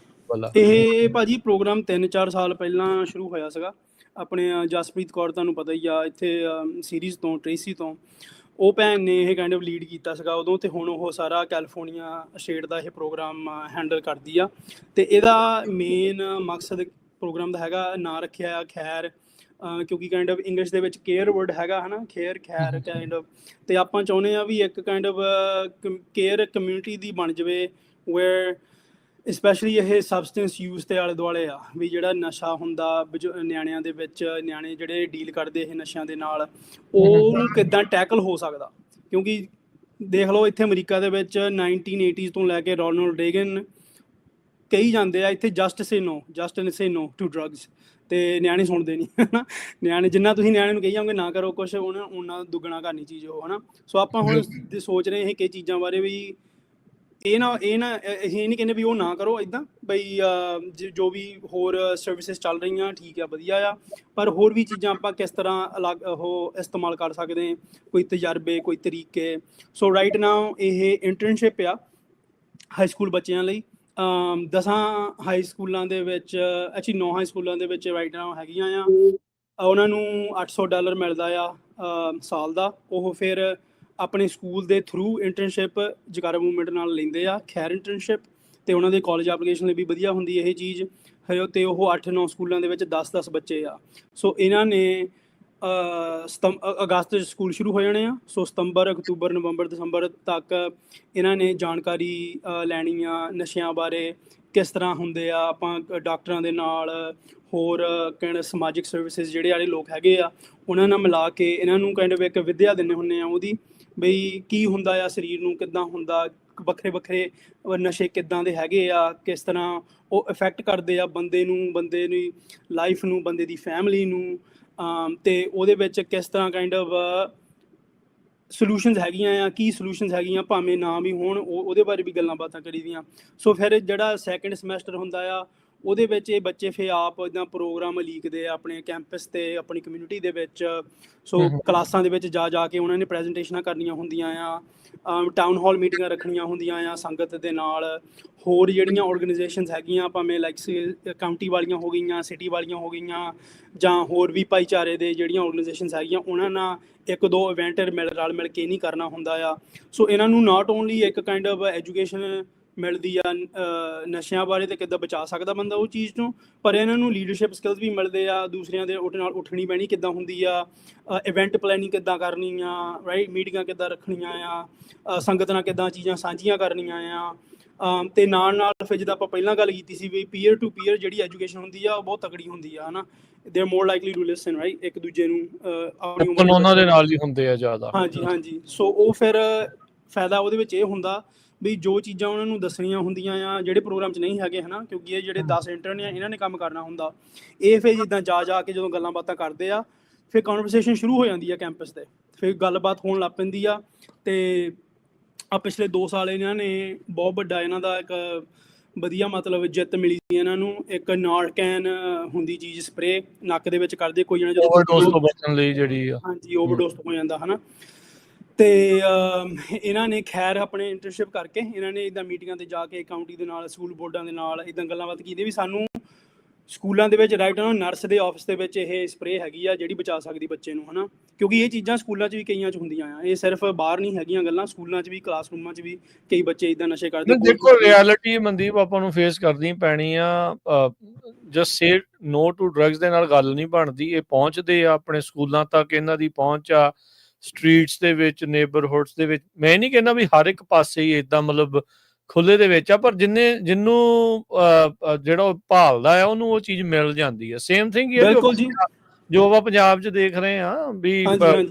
ਇਹ ਭਾਜੀ ਪ੍ਰੋਗਰਾਮ 3-4 ਸਾਲ ਪਹਿਲਾਂ ਸ਼ੁਰੂ ਹੋਇਆ ਸੀਗਾ। ਆਪਣੇ ਜਸਪ੍ਰੀਤ ਕੌਰ ਤੁਹਾਨੂੰ ਪਤਾ ਹੀ ਆ, ਇੱਥੇ ਸੀਰੀਜ਼ ਤੋਂ ਟ੍ਰੇਸੀ ਤੋਂ, ਉਹ ਭੈਣ ਨੇ ਇਹ ਕਾਈਂਡ ਆਫ ਲੀਡ ਕੀਤਾ ਸੀਗਾ ਉਦੋਂ, ਅਤੇ ਹੁਣ ਉਹ ਸਾਰਾ ਕੈਲੀਫੋਰਨੀਆ ਸਟੇਟ ਦਾ ਇਹ ਪ੍ਰੋਗਰਾਮ ਹੈਂਡਲ ਕਰਦੀ ਆ। ਅਤੇ ਇਹਦਾ ਮੇਨ ਮਕਸਦ ਪ੍ਰੋਗਰਾਮ ਦਾ ਹੈਗਾ, ਨਾਂ ਰੱਖਿਆ ਆ ਖੈਰ, ਕਿਉਂਕਿ ਕਾਈਂਡ ਆਫ ਇੰਗਲਿਸ਼ ਦੇ ਵਿੱਚ ਕੇਅਰ ਵਰਡ ਹੈਗਾ, ਹੈ ਨਾ, ਖੈਰ ਕਾਈਂਡ ਆਫ। ਅਤੇ ਆਪਾਂ ਚਾਹੁੰਦੇ ਹਾਂ ਵੀ ਇੱਕ ਕਾਈਂਡ ਆਫ ਕੇਅਰ ਕਮਿਊਨਿਟੀ ਦੀ ਬਣ ਜਾਵੇ, ਵੇਅਰ ਸਪੈਸ਼ਲੀ ਇਹ ਸਬਸਟੈਂਸ ਯੂਜ਼ ਦੇ ਆਲੇ ਦੁਆਲੇ ਆ, ਵੀ ਜਿਹੜਾ ਨਸ਼ਾ ਹੁੰਦਾ ਨਿਆਣਿਆਂ ਦੇ ਵਿੱਚ, ਨਿਆਣੇ ਜਿਹੜੇ ਡੀਲ ਕਰਦੇ ਇਹ ਨਸ਼ਿਆਂ ਦੇ ਨਾਲ, ਉਹਨੂੰ ਕਿੱਦਾਂ ਟੈਕਲ ਹੋ ਸਕਦਾ। ਕਿਉਂਕਿ ਦੇਖ ਲਓ ਇੱਥੇ ਅਮਰੀਕਾ ਦੇ ਵਿੱਚ 1980s ਤੋਂ ਲੈ ਕੇ ਰੋਨਾਲਡ ਰੇਗਨ ਕਹੀ ਜਾਂਦੇ ਆ ਇੱਥੇ just say no to drugs, ਅਤੇ ਨਿਆਣੇ ਸੁਣਦੇ ਨਹੀਂ, ਹੈ ਨਾ। ਨਿਆਣੇ ਜਿੰਨਾ ਤੁਸੀਂ ਨਿਆਣੇ ਨੂੰ ਕਹੀ ਜਾਓਗੇ ਨਾ ਕਰੋ ਕੁਛ, ਉਹਨਾਂ ਦੁੱਗਣਾ ਕਰਨੀ ਚੀਜ਼ ਉਹ, ਹੈ ਨਾ। ਸੋ ਆਪਾਂ ਹੁਣ ਸੋਚ ਰਹੇ ਇਹ ਕਈ ਚੀਜ਼ਾਂ ਬਾਰੇ ਵੀ ਇਹ ਨਹੀਂ ਕਹਿੰਦੇ ਵੀ ਉਹ ਨਾ ਕਰੋ ਇੱਦਾਂ, ਬਈ ਜੋ ਵੀ ਹੋਰ ਸਰਵਿਸਿਜ਼ ਚੱਲ ਰਹੀਆਂ ਠੀਕ ਆ, ਵਧੀਆ ਆ, ਪਰ ਹੋਰ ਵੀ ਚੀਜ਼ਾਂ ਆਪਾਂ ਕਿਸ ਤਰ੍ਹਾਂ ਅਲੱਗ ਉਹ ਇਸਤੇਮਾਲ ਕਰ ਸਕਦੇ, ਕੋਈ ਤਜਰਬੇ, ਕੋਈ ਤਰੀਕੇ। ਸੋ ਰਾਈਟ ਨਾਓ ਇਹ ਇੰਟਰਨਸ਼ਿਪ ਆ ਹਾਈ ਸਕੂਲ ਬੱਚਿਆਂ ਲਈ। 10 ਹਾਈ ਸਕੂਲਾਂ ਦੇ ਵਿੱਚ, ਐਕਚੁਅਲੀ 9 ਹਾਈ ਸਕੂਲਾਂ ਦੇ ਵਿੱਚ ਰਾਈਟ ਨਾਓ ਹੈਗੀਆਂ ਆ। ਉਹਨਾਂ ਨੂੰ $800 ਮਿਲਦਾ ਆ ਸਾਲ ਦਾ। ਉਹ ਫਿਰ ਆਪਣੇ ਸਕੂਲ ਦੇ ਥਰੂ ਇੰਟਰਨਸ਼ਿਪ ਜਗਾਰਾ ਮੂਵਮੈਂਟ ਨਾਲ ਲੈਂਦੇ ਆ, ਖੈਰ ਇੰਟਰਨਸ਼ਿਪ, ਅਤੇ ਉਹਨਾਂ ਦੇ ਕਾਲਜ ਐਪਲੀਕੇਸ਼ਨ ਲਈ ਵੀ ਵਧੀਆ ਹੁੰਦੀ ਇਹ ਚੀਜ਼ ਹੈ। ਅਤੇ ਉਹ 8-9 ਸਕੂਲਾਂ ਦੇ ਵਿੱਚ 10-10 ਬੱਚੇ ਆ। ਸੋ ਇਹਨਾਂ ਨੇ ਅਗਸਤ 'ਚ ਸਕੂਲ ਸ਼ੁਰੂ ਹੋ ਜਾਣੇ ਆ। ਸੋ ਸਤੰਬਰ, ਅਕਤੂਬਰ, ਨਵੰਬਰ, ਦਸੰਬਰ ਤੱਕ ਇਹਨਾਂ ਨੇ ਜਾਣਕਾਰੀ ਲੈਣੀ ਆ ਨਸ਼ਿਆਂ ਬਾਰੇ, ਕਿਸ ਤਰ੍ਹਾਂ ਹੁੰਦੇ ਆ। ਆਪਾਂ ਡਾਕਟਰਾਂ ਦੇ ਨਾਲ, ਹੋਰ ਕਹਿਣ ਸਮਾਜਿਕ ਸਰਵਿਸਿਜ਼ ਜਿਹੜੇ ਵਾਲੇ ਲੋਕ ਹੈਗੇ ਆ, ਉਹਨਾਂ ਨਾਲ ਮਿਲਾ ਕੇ ਇਹਨਾਂ ਨੂੰ ਕਾਈਂਡ ਆਫ ਇੱਕ ਵਿੱਦਿਆ ਦਿੰਦੇ ਹੁੰਦੇ ਆ ਉਹਦੀ, ਬਈ ਕੀ ਹੁੰਦਾ ਆ ਸਰੀਰ ਨੂੰ, ਕਿੱਦਾਂ ਹੁੰਦਾ, ਵੱਖਰੇ ਨਸ਼ੇ ਕਿੱਦਾਂ ਦੇ ਹੈਗੇ ਆ, ਕਿਸ ਤਰ੍ਹਾਂ ਉਹ ਇਫੈਕਟ ਕਰਦੇ ਆ ਬੰਦੇ ਦੀ ਲਾਈਫ ਨੂੰ, ਬੰਦੇ ਦੀ ਫੈਮਿਲੀ ਨੂੰ, ਅਤੇ ਉਹਦੇ ਵਿੱਚ ਕਿਸ ਤਰ੍ਹਾਂ ਕਾਈਂਡ ਆਫ ਸੋਲਿਊਸ਼ਨਸ ਹੈਗੀਆਂ ਆ, ਕੀ ਸੋਲਿਊਸ਼ਨਸ ਹੈਗੀਆਂ, ਭਾਵੇਂ ਨਾ ਵੀ ਹੋਣ, ਉਹਦੇ ਬਾਰੇ ਵੀ ਗੱਲਾਂ ਬਾਤਾਂ ਕਰੀ ਦੀਆਂ। ਸੋ ਫਿਰ ਜਿਹੜਾ ਸੈਕਿੰਡ ਸਮੈਸਟਰ ਹੁੰਦਾ ਆ, ਉਹਦੇ ਵਿੱਚ ਇਹ ਬੱਚੇ ਫਿਰ ਆਪ ਇੱਦਾਂ ਪ੍ਰੋਗਰਾਮ ਲੀਕਦੇ ਆ ਆਪਣੇ ਕੈਂਪਸ 'ਤੇ, ਆਪਣੀ ਕਮਿਊਨਿਟੀ ਦੇ ਵਿੱਚ। ਸੋ ਕਲਾਸਾਂ ਦੇ ਵਿੱਚ ਜਾ ਕੇ ਉਹਨਾਂ ਨੇ ਪ੍ਰੈਜੈਂਟੇਸ਼ਨਾਂ ਕਰਨੀਆਂ ਹੁੰਦੀਆਂ ਆ, ਟਾਊਨ ਹਾਲ ਮੀਟਿੰਗਾਂ ਰੱਖਣੀਆਂ ਹੁੰਦੀਆਂ ਆ ਸੰਗਤ ਦੇ ਨਾਲ। ਹੋਰ ਜਿਹੜੀਆਂ ਔਰਗਨਾਈਜੇਸ਼ਨਸ ਹੈਗੀਆਂ, ਭਾਵੇਂ ਲਾਈਕ ਕਾਊਂਟੀ ਵਾਲੀਆਂ ਹੋ ਗਈਆਂ, ਸਿਟੀ ਵਾਲੀਆਂ ਹੋ ਗਈਆਂ, ਜਾਂ ਹੋਰ ਵੀ ਭਾਈਚਾਰੇ ਦੇ ਜਿਹੜੀਆਂ ਔਰਗਨਾਈਜੇਸ਼ਨਸ ਹੈਗੀਆਂ, ਉਹਨਾਂ ਨਾਲ 1-2 ਇਵੈਂਟ ਰਲ ਮਿਲ ਕੇ ਨਹੀਂ ਕਰਨਾ ਹੁੰਦਾ ਆ। ਸੋ ਇਹਨਾਂ ਨੂੰ ਨਾਟ ਓਨਲੀ ਇੱਕ ਕਾਈਂਡ ਆਫ ਐਜੂਕੇਸ਼ਨ ਮਿਲਦੀ ਆ ਨਸ਼ਿਆਂ ਬਾਰੇ ਅਤੇ ਕਿੱਦਾਂ ਬਚਾ ਸਕਦਾ ਬੰਦਾ ਉਹ ਚੀਜ਼ ਤੋਂ, ਪਰ ਇਹਨਾਂ ਨੂੰ ਲੀਡਰਸ਼ਿਪ ਸਕਿੱਲਸ ਵੀ ਮਿਲਦੇ ਆ, ਦੂਸਰਿਆਂ ਦੇ ਨਾਲ ਉੱਠਣੀ ਬਹਿਣੀ ਕਿੱਦਾਂ ਹੁੰਦੀ ਆ, ਇਵੈਂਟ ਪਲੈਨਿੰਗ ਕਿੱਦਾਂ ਕਰਨੀ ਆ, ਰਾਈਟ, ਮੀਟਿੰਗਾਂ ਕਿੱਦਾਂ ਰੱਖਣੀਆਂ ਆ, ਸੰਗਤ ਨਾਲ ਕਿੱਦਾਂ ਚੀਜ਼ਾਂ ਸਾਂਝੀਆਂ ਕਰਨੀਆਂ ਆ। ਅਤੇ ਨਾਲ ਫਿਰ ਜਿੱਦਾਂ ਆਪਾਂ ਪਹਿਲਾਂ ਗੱਲ ਕੀਤੀ ਸੀ ਵੀ ਪੀਅਰ ਟੂ ਪੀਅਰ ਜਿਹੜੀ ਐਜੂਕੇਸ਼ਨ ਹੁੰਦੀ ਆ ਉਹ ਬਹੁਤ ਤਕੜੀ ਹੁੰਦੀ ਆ, ਹੈ ਨਾ। They are more likely to listen, right, ਇੱਕ ਦੂਜੇ ਨੂੰ ਆਪਣੀ ਉਮਰ ਉਹਨਾਂ ਦੇ ਨਾਲ ਹੀ ਹੁੰਦੇ ਆ ਜ਼ਿਆਦਾ। ਹਾਂਜੀ। ਸੋ ਉਹ ਫਿਰ ਫਾਇਦਾ ਉਹਦੇ ਵਿੱਚ ਇਹ ਹੁੰਦਾ ਵੀ ਜੋ ਚੀਜ਼ਾਂ ਉਹਨਾਂ ਨੂੰ ਦੱਸਣੀਆਂ ਹੁੰਦੀਆਂ ਆ ਜਿਹੜੇ ਪ੍ਰੋਗਰਾਮ 'ਚ ਨਹੀਂ ਹੈਗੇ, ਹੈ ਨਾ, ਕਿਉਂਕਿ ਇਹ ਜਿਹੜੇ 10 ਇੰਟਰਨ ਆ ਇਹਨਾਂ ਨੇ ਕੰਮ ਕਰਨਾ ਹੁੰਦਾ। ਇਹ ਫਿਰ ਜਿੱਦਾਂ ਜਾ ਕੇ ਜਦੋਂ ਗੱਲਾਂ ਬਾਤਾਂ ਕਰਦੇ ਆ, ਫਿਰ ਕਨਵਰਸੇਸ਼ਨ ਸ਼ੁਰੂ ਹੋ ਜਾਂਦੀ ਆ ਕੈਂਪਸ 'ਤੇ, ਫਿਰ ਗੱਲਬਾਤ ਹੋਣ ਲੱਗ ਪੈਂਦੀ ਆ। ਅਤੇ ਪਿਛਲੇ 2 ਸਾਲ ਇਹਨਾਂ ਨੇ ਬਹੁਤ ਵੱਡਾ ਇਹਨਾਂ ਦਾ ਇੱਕ ਵਧੀਆ ਮਤਲਬ ਜਿੱਤ ਮਿਲੀ ਸੀ ਇਹਨਾਂ ਨੂੰ। ਇੱਕ ਨਾਰਕੈਨ ਹੁੰਦੀ ਚੀਜ਼, ਸਪਰੇ ਨੱਕ ਦੇ ਵਿੱਚ ਕਰਦੇ ਕੋਈ ਜਣਾ ਜਦੋਂ ਓਵਰਡੋਜ਼ ਤੋਂ ਬਚਣ ਲਈ ਜਿਹੜੀ ਆ। ਹਾਂਜੀ, ਓਵਰਡੋਜ਼ ਹੋ ਜਾਂਦਾ, ਹੈ ਨਾ। ਤੇ ਇਹਨਾਂ ਨੇ ਖੈਰ ਆਪਣੇ ਇੰਟਰਨਸ਼ਿਪ ਕਰਕੇ ਇਹਨਾਂ ਨੇ ਇੱਦਾਂ ਮੀਟਿੰਗਾਂ ਤੇ ਜਾ ਕੇ ਕਾਊਂਟੀ ਦੇ ਨਾਲ ਸਕੂਲ ਬੋਰਡਾਂ ਦੇ ਨਾਲ ਇੱਦਾਂ ਗੱਲਾਂ ਬਾਤ ਕੀਤੀ ਵੀ ਸਾਨੂੰ ਸਕੂਲਾਂ ਦੇ ਵਿੱਚ ਰਾਈਟ ਨਾ ਨਰਸ ਦੇ ਆਫਿਸ ਦੇ ਵਿੱਚ ਇਹ ਸਪਰੇਅ ਹੈਗੀ ਆ ਜਿਹੜੀ ਬਚਾ ਸਕਦੀ ਬੱਚੇ ਨੂੰ, ਹਨਾ, ਕਿਉਂਕਿ ਇਹ ਚੀਜ਼ਾਂ ਸਕੂਲਾਂ 'ਚ ਵੀ ਕਈਆਂ 'ਚ ਹੁੰਦੀਆਂ ਆ, ਇਹ ਸਿਰਫ ਬਾਹਰ ਨਹੀਂ ਹੈਗੀਆਂ ਗੱਲਾਂ, ਸਕੂਲਾਂ 'ਚ ਵੀ ਕਲਾਸਰੂਮਾਂ 'ਚ ਵੀ ਕਈ ਬੱਚੇ ਇੱਦਾਂ ਨਸ਼ੇ ਕਰਦੇ। ਦੇਖੋ ਰਿਐਲਿਟੀ ਮਨਦੀਪ ਆਪਾਂ ਨੂੰ ਫੇਸ ਕਰਨੀ ਪੈਣੀ ਆ, just say no to drugs ਦੇ ਨਾਲ ਗੱਲ ਨਹੀਂ ਬਣਦੀ, ਇਹ ਪਹੁੰਚਦੇ ਆ ਆਪਣੇ ਸਕੂਲਾਂ ਤੱਕ, ਇਹਨਾਂ ਦੀ ਪਹੁੰਚ ਆ ਸਟਰੀਟਸ ਦੇ ਵਿੱਚ, ਨੇਬਰਹੁੱਡਸ ਦੇ ਵਿੱਚ। ਮੈਂ ਨਹੀਂ ਕਹਿੰਦਾ ਵੀ ਹਰ ਇੱਕ ਪਾਸੇ ਹੀ ਇਦਾਂ ਮਤਲਬ ਖੁੱਲੇ ਦੇ ਵਿੱਚ ਆ, ਪਰ ਜਿਹਨੂੰ ਜਿਹੜਾ ਉਹ ਭਾਲਦਾ ਆ ਉਹਨੂੰ ਉਹ ਚੀਜ਼ ਮਿਲ ਜਾਂਦੀ ਹੈ। ਸੇਮ ਥਿੰਗ ਜੋ ਆਪਾਂ ਪੰਜਾਬ 'ਚ ਦੇਖ ਰਹੇ ਆ ਵੀ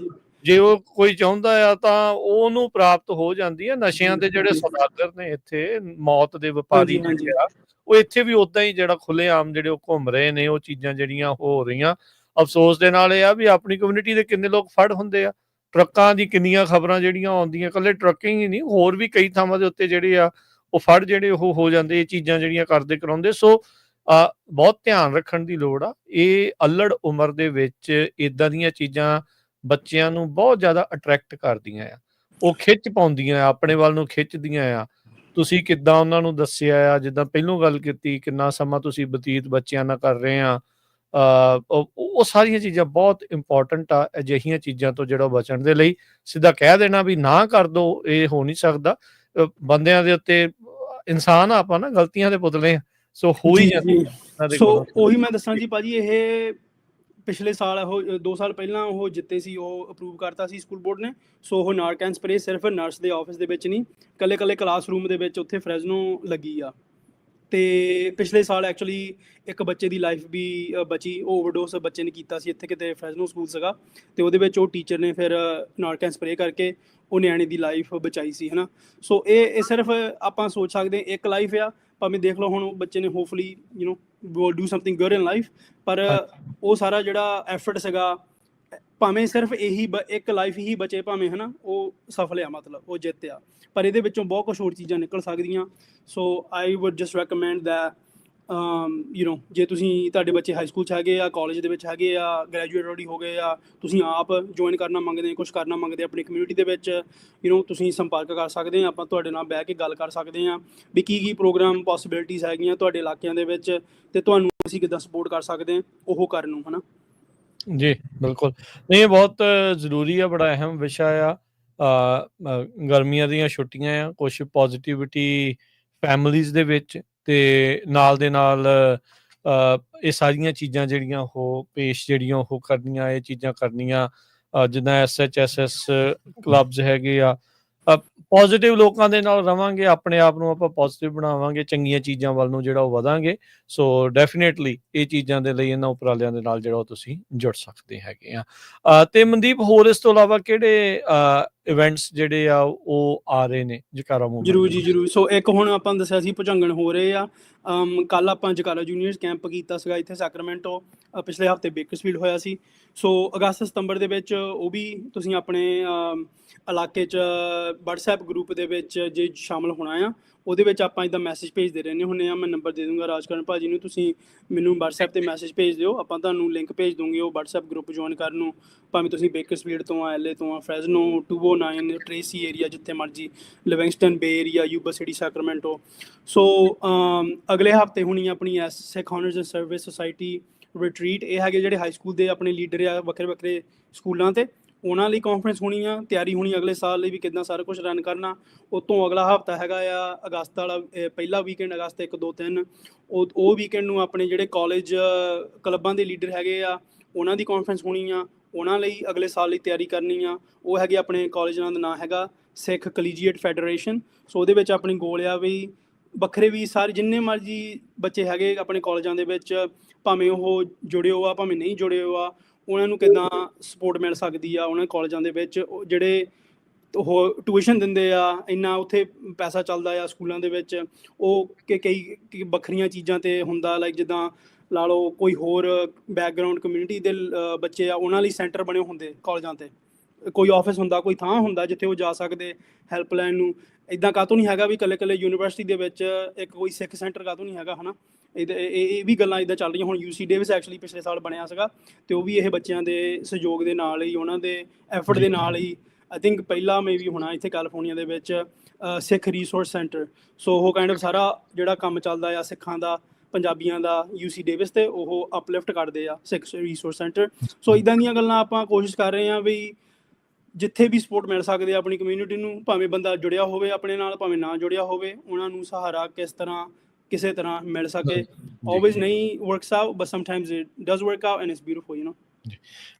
ਜੇ ਉਹ ਕੋਈ ਚਾਹੁੰਦਾ ਆ ਤਾਂ ਉਹਨੂੰ ਪ੍ਰਾਪਤ ਹੋ ਜਾਂਦੀ ਹੈ। ਨਸ਼ਿਆਂ ਦੇ ਜਿਹੜੇ ਸੌਦਾਗਰ ਨੇ ਇੱਥੇ, ਮੌਤ ਦੇ ਵਪਾਰੀ ਜਿਹੜੇ ਆ, ਉਹ ਇੱਥੇ ਵੀ ਉਦਾਂ ਹੀ ਜਿਹੜਾ ਖੁੱਲ੍ਹੇਆਮ ਜਿਹੜੇ ਉਹ ਘੁੰਮ ਰਹੇ ਨੇ, ਉਹ ਚੀਜ਼ਾਂ ਜਿਹੜੀਆਂ ਹੋ ਰਹੀਆਂ। ਅਫਸੋਸ ਦੇ ਨਾਲ ਇਹ ਆ ਵੀ ਆਪਣੀ ਕਮਿਊਨਿਟੀ ਦੇ ਕਿੰਨੇ ਲੋਕ ਫੜ ਹੁੰਦੇ ਆ, ਟਰੱਕਾਂ ਦੀ ਕਿੰਨੀਆਂ ਖਬਰਾਂ ਜਿਹੜੀਆਂ ਆਉਂਦੀਆਂ, ਇਕੱਲੇ ਟਰੱਕਿੰਗ ਹੀ ਨਹੀਂ, ਹੋਰ ਵੀ ਕਈ ਥਾਵਾਂ ਦੇ ਉੱਤੇ ਜਿਹੜੇ ਆ ਉਹ ਫੜ ਜਿਹੜੇ ਉਹ ਹੋ ਜਾਂਦੇ, ਇਹ ਚੀਜ਼ਾਂ ਜਿਹੜੀਆਂ ਕਰਦੇ ਕਰਾਉਂਦੇ। ਸੋ ਬਹੁਤ ਧਿਆਨ ਰੱਖਣ ਦੀ ਲੋੜ ਆ। ਇਹ ਅਲੜ ਉਮਰ ਦੇ ਵਿੱਚ ਇੱਦਾਂ ਦੀਆਂ ਚੀਜ਼ਾਂ ਬੱਚਿਆਂ ਨੂੰ ਬਹੁਤ ਜ਼ਿਆਦਾ ਅਟਰੈਕਟ ਕਰਦੀਆਂ ਆ, ਉਹ ਖਿੱਚ ਪਾਉਂਦੀਆਂ ਆ, ਆਪਣੇ ਵੱਲ ਨੂੰ ਖਿੱਚਦੀਆਂ ਆ। ਤੁਸੀਂ ਕਿੱਦਾਂ ਉਹਨਾਂ ਨੂੰ ਦੱਸਿਆ ਆ, ਜਿੱਦਾਂ ਪਹਿਲੋਂ ਗੱਲ ਕੀਤੀ, ਕਿੰਨਾ ਸਮਾਂ ਤੁਸੀਂ ਬਤੀਤ ਬੱਚਿਆਂ ਨਾਲ ਕਰ ਰਹੇ ਆ, ਉਹ ਸਾਰੀਆਂ ਚੀਜ਼ਾਂ ਬਹੁਤ ਇੰਪੋਰਟੈਂਟ ਆ। ਅਜਿਹੀਆਂ ਚੀਜ਼ਾਂ ਤੋਂ ਜਿਹੜਾ ਬਚਣ ਦੇ ਲਈ ਸਿੱਧਾ ਕਹਿ ਦੇਣਾ ਵੀ ਨਾ ਕਰ ਦੋ, ਇਹ ਹੋ ਨਹੀਂ ਸਕਦਾ। ਬੰਦਿਆਂ ਦੇ ਉੱਤੇ, ਇਨਸਾਨ ਆਪਾਂ ਨਾ ਗਲਤੀਆਂ ਦੇ ਪੁਤਲੇ, ਸੋ ਹੋ ਹੀ ਜਾਂਦੀ। ਸੋ ਉਹੀ ਮੈਂ ਦੱਸਾਂ ਜੀ ਭਾਜੀ, ਇਹ ਪਿਛਲੇ ਸਾਲ ਉਹ 2 ਸਾਲ ਪਹਿਲਾਂ ਉਹ ਜਿੱਤੇ ਸੀ, ਉਹ ਅਪਰੂਵ ਕਰਤਾ ਸੀ ਸਕੂਲ ਬੋਰਡ ਨੇ। ਸੋ ਉਹ ਨਾਰਕੈਨ ਸਪਰੇ ਸਿਰਫ ਨਰਸ ਦੇ ਆਫਿਸ ਦੇ ਵਿੱਚ ਨਹੀਂ, ਕੱਲੇ ਕਲਾਸਰੂਮ ਦੇ ਵਿੱਚ ਉੱਥੇ ਫਰੈਜ਼ਨੋ ਲੱਗੀ ਆ। ਤੇ ਪਿਛਲੇ ਸਾਲ ਐਕਚੁਅਲੀ ਇੱਕ ਬੱਚੇ ਦੀ ਲਾਈਫ ਵੀ ਬਚੀ, ਉਹ ਓਵਰਡੋਸ ਬੱਚੇ ਨੇ ਕੀਤਾ ਸੀ ਇੱਥੇ ਕਿਤੇ ਫਰੈਜ਼ਨੋ ਸਕੂਲ ਸੀਗਾ, ਤੇ ਉਹਦੇ ਵਿੱਚ ਉਹ ਟੀਚਰ ਨੇ ਫਿਰ ਨਾਰਕੈਨ ਸਪਰੇ ਕਰਕੇ ਉਹ ਨਿਆਣੇ ਦੀ ਲਾਈਫ ਬਚਾਈ ਸੀ, ਹਨਾ। ਸੋ ਇਹ ਸਿਰਫ ਆਪਾਂ ਸੋਚ ਸਕਦੇ ਇੱਕ ਲਾਈਫ ਆ, ਭਾਵੇਂ ਦੇਖ ਲਓ ਹੁਣ ਬੱਚੇ ਨੇ hopefully will do something good in life, ਪਰ ਉਹ ਸਾਰਾ ਜਿਹੜਾ ਐਫਰਟ ਸੀਗਾ, ਭਾਵੇਂ ਸਿਰਫ ਇਹੀ ਇੱਕ ਲਾਈਫ ਹੀ ਬਚੇ ਭਾਵੇਂ, ਹਨਾ, ਉਹ ਸਫਲ ਆ, ਮਤਲਬ ਉਹ ਜਿੱਤ ਆ, ਪਰ ਇਹਦੇ ਵਿੱਚੋਂ ਬਹੁਤ ਕੁਛ ਹੋਰ ਚੀਜ਼ਾਂ ਨਿਕਲ ਸਕਦੀਆਂ। So I would just recommend that ਜੇ ਤੁਸੀਂ, ਤੁਹਾਡੇ ਬੱਚੇ ਹਾਈ ਸਕੂਲ 'ਚ ਹੈਗੇ ਆ, ਕਾਲਜ ਦੇ ਵਿੱਚ ਹੈਗੇ ਆ, ਗ੍ਰੈਜੂਏਟ ਆਲਰੇਡੀ ਹੋ ਗਏ ਆ, ਤੁਸੀਂ ਆਪ ਜੁਆਇਨ ਕਰਨਾ ਮੰਗਦੇ, ਕੁਛ ਕਰਨਾ ਮੰਗਦੇ ਆਪਣੀ ਕਮਿਊਨਿਟੀ ਦੇ ਵਿੱਚ, ਤੁਸੀਂ ਸੰਪਰਕ ਕਰ ਸਕਦੇ ਆ, ਆਪਾਂ ਤੁਹਾਡੇ ਨਾਲ ਬਹਿ ਕੇ ਗੱਲ ਕਰ ਸਕਦੇ ਹਾਂ ਵੀ ਕੀ ਪ੍ਰੋਗਰਾਮ ਪੋਸੀਬਿਲਿਟੀਜ਼ ਹੈਗੀਆਂ ਤੁਹਾਡੇ ਇਲਾਕਿਆਂ ਦੇ ਵਿੱਚ, ਤੇ ਤੁਹਾਨੂੰ ਅਸੀਂ ਕਿੱਦਾਂ ਸਪੋਰਟ ਕਰ ਸਕਦੇ ਹਾਂ ਉਹ ਕਰਨ ਨੂੰ, ਹਨਾ। ਜੀ ਬਿਲਕੁਲ, ਨਹੀਂ, ਇਹ ਬਹੁਤ ਜ਼ਰੂਰੀ ਆ, ਬੜਾ ਅਹਿਮ ਵਿਸ਼ਾ ਆ। ਗਰਮੀਆਂ ਦੀਆਂ ਛੁੱਟੀਆਂ ਆ, ਕੁਛ ਪੋਜ਼ੀਟਿਵਿਟੀ ਫੈਮਲੀਜ਼ ਦੇ ਵਿੱਚ, ਤੇ ਨਾਲ ਦੇ ਨਾਲ ਇਹ ਸਾਰੀਆਂ ਚੀਜ਼ਾਂ ਜਿਹੜੀਆਂ ਉਹ ਪੇਸ਼ ਜਿਹੜੀਆਂ ਉਹ ਕਰਨੀਆਂ, ਇਹ ਚੀਜ਼ਾਂ ਕਰਨੀਆਂ, ਜਿੱਦਾਂ SHSS ਕਲੱਬਸ ਹੈਗੇ ਆ। ਪੋਜ਼ੀਟਿਵ ਲੋਕਾਂ ਦੇ ਨਾਲ ਰਵਾਂਗੇ, ਆਪਣੇ ਆਪ ਨੂੰ ਆਪਾਂ ਪੋਜ਼ੀਟਿਵ ਬਣਾਵਾਂਗੇ, ਚੰਗੀਆਂ ਚੀਜ਼ਾਂ ਵੱਲ ਨੂੰ ਜਿਹੜਾ ਉਹ ਵਧਾਂਗੇ। ਸੋ ਡੈਫੀਨੇਟਲੀ ਇਹ ਚੀਜ਼ਾਂ ਦੇ ਲਈ ਇਹਨਾਂ ਉਪਰਾਲਿਆਂ ਦੇ ਨਾਲ ਜਿਹੜਾ ਉਹ ਤੁਸੀਂ ਜੁੜ ਸਕਦੇ ਹੈਗੇ ਆ। ਤੇ ਮਨਦੀਪ, ਹੋਰ ਇਸ ਤੋਂ ਇਲਾਵਾ ਕਿਹੜੇ ਇਵੈਂਟਸ ਜਿਹੜੇ ਆ ਉਹ ਆ ਰਹੇ ਨੇ ਜਕਾਰਾ ਮੂਵਮੈਂਟ? ਜ਼ਰੂਰ। ਸੋ ਇੱਕ ਹੁਣ ਆਪਾਂ ਦੱਸਿਆ ਸੀ ਭੁਜੰਗਣ ਹੋ ਰਹੇ ਆ। ਕੱਲ ਆਪਾਂ ਜਕਾਰਾ ਜੂਨੀਅਰਸ ਕੈਂਪ ਕੀਤਾ ਸੀਗਾ ਇੱਥੇ ਸੈਕਰਾਮੈਂਟੋ, ਪਿਛਲੇ ਹਫਤੇ ਬੇਕਰਸਫੀਲਡ ਹੋਇਆ ਸੀ। ਸੋ ਅਗਸਤ ਸਤੰਬਰ ਦੇ ਵਿੱਚ ਉਹ ਵੀ ਤੁਸੀਂ ਆਪਣੇ ਇਲਾਕੇ 'ਚ ਵਟਸਐਪ ਗਰੁੱਪ ਦੇ ਵਿੱਚ ਜੇ ਸ਼ਾਮਲ ਹੋਣਾ ਆ, ਉਹਦੇ ਵਿੱਚ ਆਪਾਂ ਇੱਦਾਂ ਮੈਸੇਜ ਭੇਜਦੇ ਰਹਿੰਦੇ ਹੁੰਦੇ ਆ। ਮੈਂ ਨੰਬਰ ਦੇ ਦੂੰਗਾ ਰਾਜਕਰਨ ਭਾਜੀ ਨੂੰ, ਤੁਸੀਂ ਮੈਨੂੰ ਵਟਸਐਪ 'ਤੇ ਮੈਸੇਜ ਭੇਜ ਦਿਓ, ਆਪਾਂ ਤੁਹਾਨੂੰ ਲਿੰਕ ਭੇਜ ਦੂੰਗੇ ਉਹ ਵਟਸਐਪ ਗਰੁੱਪ ਜੁਆਇਨ ਕਰਨ ਨੂੰ, ਭਾਵੇਂ ਤੁਸੀਂ ਬੇਕਰਸਫੀਲਡ ਤੋਂ ਆ, LA ਤੋਂ ਆ, ਫਰੈਜ਼ਨੋ, 209, ਟ੍ਰੇਸੀ ਏਰੀਆ, ਜਿੱਥੇ ਮਰਜੀ, Livingston bay area, Yuba City, Sacramento. So ਅਗਲੇ ਹਫਤੇ ਹੋਣੀ ਆਪਣੀ Sikh honours and service society retreat. ਇਹ ਹੈਗੇ ਜਿਹੜੇ ਹਾਈ ਸਕੂਲ ਦੇ ਆਪਣੇ ਲੀਡਰ ਆ ਵੱਖਰੇ ਸਕੂਲਾਂ 'ਤੇ, ਉਹਨਾਂ ਲਈ ਕਾਨਫਰੰਸ ਹੋਣੀ ਆ, ਤਿਆਰੀ ਹੋਣੀ ਅਗਲੇ ਸਾਲ ਲਈ ਵੀ ਕਿੱਦਾਂ ਸਾਰਾ ਕੁਝ ਰਨ ਕਰਨਾ। ਉਹ ਤੋਂ ਅਗਲਾ ਹਫਤਾ ਹੈਗਾ ਆ ਅਗਸਤ ਵਾਲਾ, ਪਹਿਲਾ ਵੀਕਐਂਡ ਅਗਸਤ 1, 2, 3, ਉਹ ਵੀਕਐਂਡ ਨੂੰ ਆਪਣੇ ਜਿਹੜੇ ਕਾਲਜ ਕਲੱਬਾਂ ਦੇ ਲੀਡਰ ਹੈਗੇ ਆ ਉਹਨਾਂ ਦੀ ਕਾਨਫਰੰਸ ਹੋਣੀ ਆ, ਉਹਨਾਂ ਲਈ ਅਗਲੇ ਸਾਲ ਲਈ ਤਿਆਰੀ ਕਰਨੀ ਆ। ਉਹ ਹੈਗੇ ਆਪਣੇ ਕਾਲਜਾਂ ਦਾ ਨਾਂ ਹੈਗਾ ਸਿੱਖ ਕਲੀਜੀਏਟ ਫੈਡਰੇਸ਼ਨ। ਸੋ ਉਹਦੇ ਵਿੱਚ ਆਪਣੀ ਗੋਲ ਆ ਵੀ ਵੱਖਰੇ ਵੀ ਸਾਰੇ ਜਿੰਨੇ ਮਰਜ਼ੀ ਬੱਚੇ ਹੈਗੇ ਆਪਣੇ ਕਾਲਜਾਂ ਦੇ ਵਿੱਚ, ਭਾਵੇਂ ਉਹ ਜੁੜੇ ਹੋ ਆ ਭਾਵੇਂ ਨਹੀਂ ਜੁੜੇ ਹੋ ਆ, ਉਹਨਾਂ ਨੂੰ ਕਿੱਦਾਂ ਸਪੋਰਟ ਮਿਲ ਸਕਦੀ ਆ ਉਹਨਾਂ ਕਾਲਜਾਂ ਦੇ ਵਿੱਚ। ਜਿਹੜੇ ਉਹ ਟਿਊਸ਼ਨ ਦਿੰਦੇ ਆ, ਇੰਨਾ ਉੱਥੇ ਪੈਸਾ ਚੱਲਦਾ ਆ ਸਕੂਲਾਂ ਦੇ ਵਿੱਚ, ਉਹ ਕਈ ਵੱਖਰੀਆਂ ਚੀਜ਼ਾਂ 'ਤੇ ਹੁੰਦਾ, ਲਾਈਕ ਜਿੱਦਾਂ ਲਾ ਲਓ ਕੋਈ ਹੋਰ ਬੈਕਗਰਾਊਂਡ ਕਮਿਊਨਿਟੀ ਦੇ ਬੱਚੇ ਆ, ਉਹਨਾਂ ਲਈ ਸੈਂਟਰ ਬਣੇ ਹੁੰਦੇ ਕਾਲਜਾਂ 'ਤੇ, ਕੋਈ ਆਫਿਸ ਹੁੰਦਾ, ਕੋਈ ਥਾਂ ਹੁੰਦਾ ਜਿੱਥੇ ਉਹ ਜਾ ਸਕਦੇ ਹੈਲਪ ਲੈਣ ਨੂੰ। ਇੱਦਾਂ ਕਾਹਤੋਂ ਨਹੀਂ ਹੈਗਾ ਵੀ ਇਕੱਲੇ ਯੂਨੀਵਰਸਿਟੀ ਦੇ ਵਿੱਚ ਇੱਕ ਕੋਈ ਸਿੱਖ ਸੈਂਟਰ ਕਾਹਤੋਂ ਨਹੀਂ ਹੈਗਾ, ਹੈ ਨਾ। ਇਹ ਵੀ ਗੱਲਾਂ ਇੱਦਾਂ ਚੱਲ ਰਹੀਆਂ। ਹੁਣ UC ਡੇਵਿਸ ਐਕਚੁਅਲੀ ਪਿਛਲੇ ਸਾਲ ਬਣਿਆ ਸੀਗਾ, ਅਤੇ ਉਹ ਵੀ ਇਹ ਬੱਚਿਆਂ ਦੇ ਸਹਿਯੋਗ ਦੇ ਨਾਲ ਹੀ, ਉਹਨਾਂ ਦੇ ਐਫਰਟ ਦੇ ਨਾਲ ਹੀ ਆਈ ਥਿੰਕ ਪਹਿਲਾ ਮੇ ਵੀ ਹੋਣਾ ਇੱਥੇ ਕੈਲੀਫੋਰਨੀਆ ਦੇ ਵਿੱਚ ਸਿੱਖ ਰਿਸੋਰਸ ਸੈਂਟਰ। ਸੋ ਉਹ ਕਾਈਂਡ ਆਫ ਸਾਰਾ ਜਿਹੜਾ ਕੰਮ ਚੱਲਦਾ ਆ ਸਿੱਖਾਂ ਦਾ, ਪੰਜਾਬੀਆਂ ਦਾ UC ਡੇਵਿਸ ਤੇ ਉਹ ਅਪਲਿਫਟ ਕਰਦੇ ਆ ਸਿੱਖ ਰਿਸੋਰਸ ਸੈਂਟਰ। ਸੋ ਇੱਦਾਂ ਦੀਆਂ ਗੱਲਾਂ ਆਪਾਂ ਕੋਸ਼ਿਸ਼ ਕਰ ਰਹੇ ਹਾਂ ਵੀ ਜਿੱਥੇ ਵੀ ਸਪੋਰਟ ਮਿਲ ਸਕਦੇ ਆ ਆਪਣੀ ਕਮਿਊਨਿਟੀ ਨੂੰ, ਭਾਵੇਂ ਬੰਦਾ ਜੁੜਿਆ ਹੋਵੇ ਆਪਣੇ ਨਾਲ ਭਾਵੇਂ ਨਾ ਜੁੜਿਆ ਹੋਵੇ, ਉਹਨਾਂ ਨੂੰ ਸਹਾਰਾ ਕਿਸ ਤਰ੍ਹਾਂ ਕਿਸੇ ਤਰ੍ਹਾਂ ਮਿਲ ਸਕੇ। ਆਲਵੇਜ਼ ਨਹੀਂ works out but sometimes it does work out and it's beautiful you know.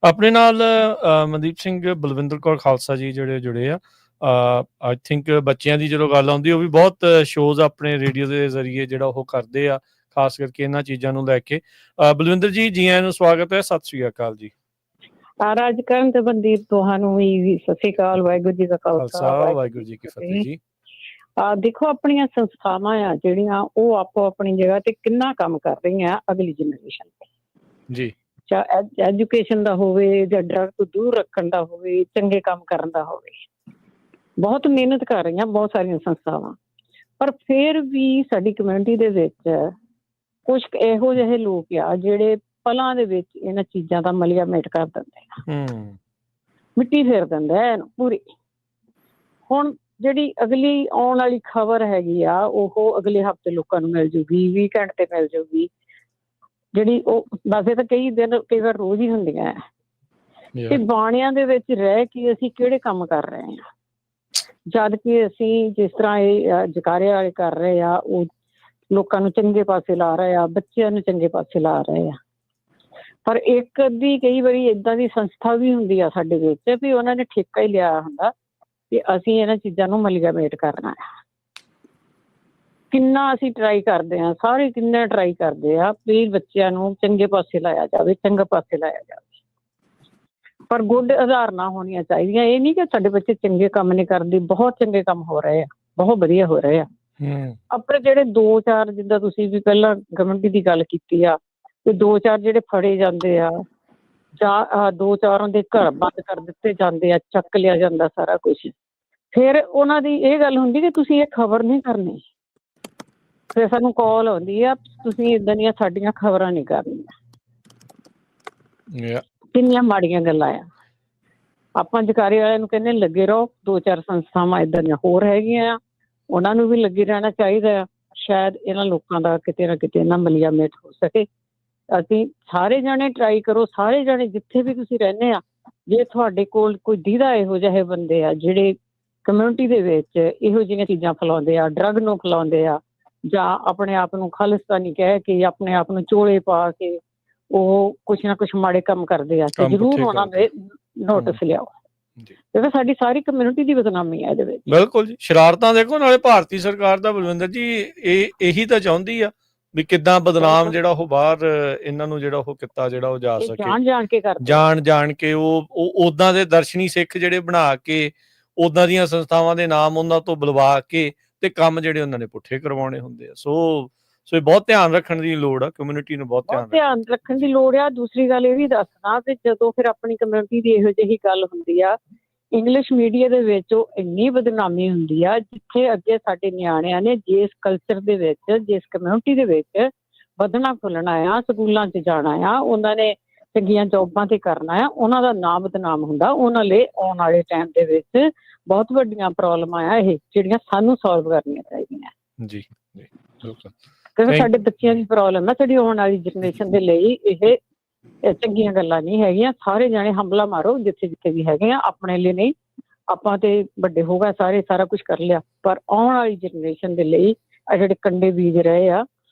ਆਪਣੇ ਨਾਲ ਮਨਦੀਪ ਸਿੰਘ ਬਲਵਿੰਦਰ ਕੌਰ ਖਾਲਸਾ ਜੀ ਜਿਹੜੇ ਜੁੜੇ ਆ, ਆਈ ਥਿੰਕ ਬੱਚਿਆਂ ਦੀ ਜਦੋਂ ਗੱਲ ਆਉਂਦੀ ਉਹ ਵੀ ਬਹੁਤ ਸ਼ੋਜ਼ ਆਪਣੇ ਰੇਡੀਓ ਦੇ ਜ਼ਰੀਏ ਜਿਹੜਾ ਉਹ ਕਰਦੇ ਆ, ਖਾਸ ਕਰਕੇ ਇਹਨਾਂ ਚੀਜ਼ਾਂ ਨੂੰ ਲੈ ਕੇ। ਬਲਵਿੰਦਰ ਜੀ ਆਇਆਂ ਨੂੰ ਸਵਾਗਤ ਹੈ, ਸਤਿ ਸ੍ਰੀ ਅਕਾਲ ਜੀ। ਰਾਜਕਰਨ ਤੇ ਮਨਦੀਪ ਤੁਹਾਨੂੰ ਵੀ ਸਤਿ ਸ੍ਰੀ ਅਕਾਲ, ਵਾਹਿਗੁਰੂ ਜੀ ਦਾ ਖਾਲਸਾ ਵਾਹਿਗੁਰੂ ਜੀ ਕੀ ਫਤਿਹ ਜੀ। ਦੇਖੋ ਆਪਣੀਆਂ ਸੰਸਥਾਵਾਂ ਆ ਜਿਹੜੀਆਂ ਉਹ ਆਪੋ ਆਪਣੀ ਜਗ੍ਹਾ ਤੇ ਕਿੰਨਾ ਕੰਮ ਕਰ ਰਹੀਆਂ ਅਗਲੀ ਜਨਰੇਸ਼ਨ ਤੇ ਜੀ, ਚਾਹੇ ਐਜੂਕੇਸ਼ਨ ਦਾ ਹੋਵੇ ਜਾਂ ਡਰਗ ਤੋਂ ਦੂਰ ਰੱਖਣ ਦਾ ਹੋਵੇ, ਚੰਗੇ ਕੰਮ ਕਰਨ ਦਾ ਹੋਵੇ, ਬਹੁਤ ਮਿਹਨਤ ਕਰ ਰਹੀਆਂ ਬਹੁਤ ਸਾਰੀਆਂ ਸੰਸਥਾਵਾਂ। ਪਰ ਫਿਰ ਵੀ ਸਾਡੀ ਕਮਿਊਨਿਟੀ ਦੇ ਵਿੱਚ ਕੁਝ ਇਹੋ ਜਿਹੇ ਲੋਕ ਆ ਜਿਹੜੇ ਪਲਾਂ ਦੇ ਵਿੱਚ ਇਹਨਾਂ ਚੀਜ਼ਾਂ ਦਾ ਮਲੀਆ ਮੇਟ ਕਰ ਦਿੰਦੇ ਆ, ਮਿੱਟੀ ਫੇਰ ਦਿੰਦੇ ਆ ਇਹਨੂੰ ਪੂਰੀ। ਹੁਣ ਜਿਹੜੀ ਅਗਲੀ ਆਉਣ ਵਾਲੀ ਖਬਰ ਹੈਗੀ ਆ ਉਹ ਅਗਲੇ ਹਫ਼ਤੇ ਲੋਕਾਂ ਨੂੰ ਮਿਲ ਜੂਗੀ, ਵੀਕਐਂਡ ਤੇ ਮਿਲ ਜੂਗੀ, ਜਿਹੜੀ ਉਹ ਵੈਸੇ ਤਾਂ ਕਈ ਵਾਰ ਰੋਜ਼ ਹੀ ਹੁੰਦੀਆਂ ਤੇ ਬਾਣਿਆਂ ਦੇ ਵਿੱਚ ਰਹਿ ਕੇ ਅਸੀਂ ਕਿਹੜੇ ਕੰਮ ਕਰ ਰਹੇ ਹਾਂ, ਜਦ ਕਿ ਅਸੀਂ ਜਿਸ ਤਰ੍ਹਾਂ ਇਹ ਜਕਾਰੇ ਵਾਲੇ ਕਰ ਰਹੇ ਆ ਉਹ ਲੋਕਾਂ ਨੂੰ ਚੰਗੇ ਪਾਸੇ ਲਾ ਰਹੇ ਆ, ਬੱਚਿਆਂ ਨੂੰ ਚੰਗੇ ਪਾਸੇ ਲਾ ਰਹੇ ਆ। ਪਰ ਇੱਕ ਅੱਧੀ ਕਈ ਵਾਰੀ ਏਦਾਂ ਦੀ ਸੰਸਥਾ ਵੀ ਹੁੰਦੀ ਆ ਸਾਡੇ ਵਿੱਚ ਵੀ ਉਹਨਾਂ ਨੇ ਠੇਕਾ ਹੀ ਲਿਆ ਹੁੰਦਾ ਕਿ ਅਸੀਂ ਇਹਨਾਂ ਚੀਜ਼ਾਂ ਨੂੰ ਮਲੀਆ ਮੇਟ ਕਰਨਾ ਹੈ। ਕਿੰਨਾ ਅਸੀਂ ਟਰਾਈ ਕਰਦੇ ਹਾਂ, ਸਾਰੇ ਕਿੰਨਾ ਟਰਾਈ ਕਰਦੇ ਆ ਵੀ ਬੱਚਿਆਂ ਨੂੰ ਚੰਗੇ ਪਾਸੇ ਲਾਇਆ ਜਾਵੇ, ਚੰਗੇ ਪਾਸੇ ਲਾਇਆ ਜਾਵੇ, ਪਰ ਗੁੱਡ ਉਦਾਹਰਨਾਂ ਹੋਣੀਆਂ ਚਾਹੀਦੀਆਂ। ਇਹ ਨਹੀਂ ਕਿ ਸਾਡੇ ਬੱਚੇ ਚੰਗੇ ਕੰਮ ਨਹੀਂ ਕਰਦੇ, ਬਹੁਤ ਚੰਗੇ ਕੰਮ ਹੋ ਰਹੇ ਆ, ਬਹੁਤ ਵਧੀਆ ਹੋ ਰਹੇ ਆ। ਆਪਣੇ ਜਿਹੜੇ 2-4 ਜਿੱਦਾਂ ਤੁਸੀਂ ਵੀ ਪਹਿਲਾਂ ਕਮਿਊਨਿਟੀ ਦੀ ਗੱਲ ਕੀਤੀ ਆ, ਤੇ 2-4 ਜਿਹੜੇ ਫੜੇ ਜਾਂਦੇ ਆ ਜਾਂ 2-4 ਦੇ ਘਰ ਬੰਦ ਕਰ ਦਿੱਤੇ ਜਾਂਦੇ ਆ, ਚੱਕ ਲਿਆ ਜਾਂਦਾ ਸਾਰਾ ਕੁਛ, ਫਿਰ ਉਹਨਾਂ ਦੀ ਇਹ ਗੱਲ ਹੁੰਦੀ ਕਿ ਤੁਸੀਂ ਇਹ ਖਬਰ ਨਹੀਂ ਕਰਨੀ। ਫਿਰ ਸਾਨੂੰ ਕਾਲ ਆਉਂਦੀ ਆ ਤੁਸੀਂ ਏਦਾਂ ਦੀਆਂ ਸਾਡੀਆਂ ਖਬਰਾਂ ਨਹੀਂ ਕਰਨੀਆਂ। ਕਿੰਨੀਆਂ ਮਾੜੀਆਂ ਗੱਲਾਂ ਆ। ਆਪਾਂ ਜਕਾਰੇ ਵਾਲਿਆਂ ਨੂੰ ਕਹਿੰਦੇ ਲੱਗੇ ਰਹੋ, 2-4 ਸੰਸਥਾਵਾਂ ਏਦਾਂ ਦੀਆਂ ਹੋਰ ਹੈਗੀਆਂ ਆ, ਉਹਨਾਂ ਨੂੰ ਵੀ ਲੱਗੇ ਰਹਿਣਾ ਚਾਹੀਦਾ ਆ। ਸ਼ਾਇਦ ਇਹਨਾਂ ਲੋਕਾਂ ਦਾ ਕਿਤੇ ਨਾ ਕਿਤੇ ਨਾ ਮਲੀਆ ਮੇਟ ਹੋ ਸਕੇ। ਅਸੀਂ ਸਾਰੇ ਜਾਣੇ ਟਰਾਈ ਕਰੋ, ਸਾਰੇ ਜਾਣੇ ਜਿੱਥੇ ਵੀ ਤੁਸੀਂ ਰਹਿੰਦੇ ਆ, ਜੇ ਤੁਹਾਡੇ ਕੋਲ ਕੋਈ ਦੀਦਾ ਇਹੋ ਜਿਹੇ ਬੰਦੇ ਆ ਜਿਹੜੇ ਕਮਿਊਨਿਟੀ ਦੇ ਵਿੱਚ ਇਹੋ ਜਿਹੀਆਂ ਚੀਜ਼ਾਂ ਫੈਲਾਉਂਦੇ ਆ, ਡਰੱਗ ਨੂੰ ਫੈਲਾਉਂਦੇ ਆ, ਜਾਂ ਆਪਣੇ ਆਪ ਨੂੰ ਖਾਲਿਸਤਾਨੀ ਕਹਿ ਕੇ ਆਪਣੇ ਆਪ ਨੂੰ ਚੋਲੇ ਪਾ ਕੇ ਉਹ ਕੁਛ ਨਾ ਕੁਛ ਮਾੜੇ ਕੰਮ ਕਰਦੇ ਆ, ਤੇ ਜ਼ਰੂਰ ਉਹਨਾਂ ਦੇ ਨੋਟਿਸ ਲਿਆਓ। ਕਿਉਂਕਿ ਸਾਡੀ ਸਾਰੀ ਕਮਿਊਨਿਟੀ ਦੀ ਬਦਨਾਮੀ ਹੈ ਇਹਦੇ ਵਿੱਚ। ਬਿਲਕੁਲ ਜੀ, ਸ਼ਰਾਰਤਾਂ ਦੇਖੋ ਨਾਲੇ ਭਾਰਤੀ ਸਰਕਾਰ ਦਾ ਬਲਵਿੰਦਰ ਜੀ ਇਹੀ ਤਾਂ ਚਾਹੁੰਦੀ ਆ ਵੀ ਕਿੱਦਾਂ ਬਦਨਾਮ ਜਿਹੜਾ ਉਹ ਬਾਹਰ ਇਹਨਾਂ ਨੂੰ ਜਿਹੜਾ ਉਹ ਕੀਤਾ ਜਿਹੜਾ ਉਹ ਜਾ ਸਕੇ, ਜਾਣ ਕੇ ਉਹ ਉਦਾਂ ਦੇ ਦਰਸ਼ਨੀ ਸਿੱਖ ਜਿਹੜੇ ਬਣਾ ਕੇ ਉਦਾਂ ਦੀਆਂ ਸੰਸਥਾਵਾਂ ਦੇ ਨਾਮ ਉਹਨਾਂ ਤੋਂ ਬੁਲਵਾ ਕੇ ਤੇ ਕੰਮ ਜਿਹੜੇ ਉਹਨਾਂ ਨੇ ਪੁੱਠੇ ਕਰਵਾਉਣੇ ਹੁੰਦੇ ਆ। ਸੋ ਇਹ ਬਹੁਤ ਧਿਆਨ ਰੱਖਣ ਦੀ ਲੋੜ ਆ, ਕਮਿਊਨਿਟੀ ਨੂੰ ਬਹੁਤ ਧਿਆਨ ਰੱਖਣ ਦੀ ਲੋੜ ਆ। ਦੂਸਰੀ ਗੱਲ ਇਹ ਵੀ ਦੱਸਣਾ ਕਿ ਜਦੋਂ ਫਿਰ ਆਪਣੀ ਕਮਿਊਨਿਟੀ ਦੀ ਇਹੋ ਜਿਹੀ ਗੱਲ ਹੁੰਦੀ ਆ, ਇੰਗਲਿਸ਼ ਮੀਡੀਆ ਦੇ ਵਿੱਚ ਉਹ ਇੰਨੀ ਬਦਨਾਮੀ ਹੁੰਦੀ ਆ, ਜਿੱਥੇ ਅੱਗੇ ਸਾਡੇ ਨਿਆਣਿਆਂ ਨੇ ਜਿਸ ਕਲਚਰ ਦੇ ਵਿੱਚ, ਜਿਸ ਕਮਿਊਨਿਟੀ ਦੇ ਵਿੱਚ ਵਧਣਾ ਫੁੱਲਣਾ ਆ, ਸਕੂਲਾਂ 'ਚ ਜਾਣਾ ਆ, ਉਹਨਾਂ ਨੇ ਚੰਗੀਆਂ ਜੋਬਾਂ ਤੇ ਕਰਨਾ ਆ, ਉਹਨਾਂ ਦਾ ਨਾਂ ਬਦਨਾਮ ਹੁੰਦਾ। ਉਹਨਾਂ ਲਈ ਆਉਣ ਵਾਲੇ ਟਾਈਮ ਦੇ ਵਿੱਚ ਬਹੁਤ ਵੱਡੀਆਂ ਪ੍ਰੋਬਲਮਾਂ ਆ ਇਹ ਜਿਹੜੀਆਂ ਸਾਨੂੰ ਸੋਲਵ ਕਰਨੀਆਂ ਚਾਹੀਦੀਆਂ। ਜੀ ਬਿਲਕੁਲ, ਕਿਉਂਕਿ ਸਾਡੇ ਬੱਚਿਆਂ ਦੀ ਪ੍ਰੋਬਲਮ ਹੈ, ਸਾਡੀ ਆਉਣ ਵਾਲੀ ਜਨਰੇਸ਼ਨ ਦੇ ਲਈ ਇਹ ਚੰਗੀਆਂ ਗੱਲਾਂ ਨਹੀਂ ਹੈਗੀਆਂ। ਸਾਰੇ ਜਾਣੇ ਹੰਬਲਾ ਮਾਰੋ ਜਿੱਥੇ ਜਿੱਥੇ ਵੀ ਹੈਗੇ ਆ, ਆਪਣੇ ਲਈ ਨਹੀਂ। ਆਪਾਂ ਤੇ ਵੱਡੇ ਹੋ ਗਏ ਸਾਰੇ, ਸਾਰਾ ਕੁਛ ਕਰ ਲਿਆ, ਪਰ ਆਉਣ ਵਾਲੀ ਜਨਰੇਸ਼ਨ ਦੇ ਲਈ ਆ ਜਿਹੜੇ ਕੰਡੇ ਬੀਜ ਰਹੇ ਆ,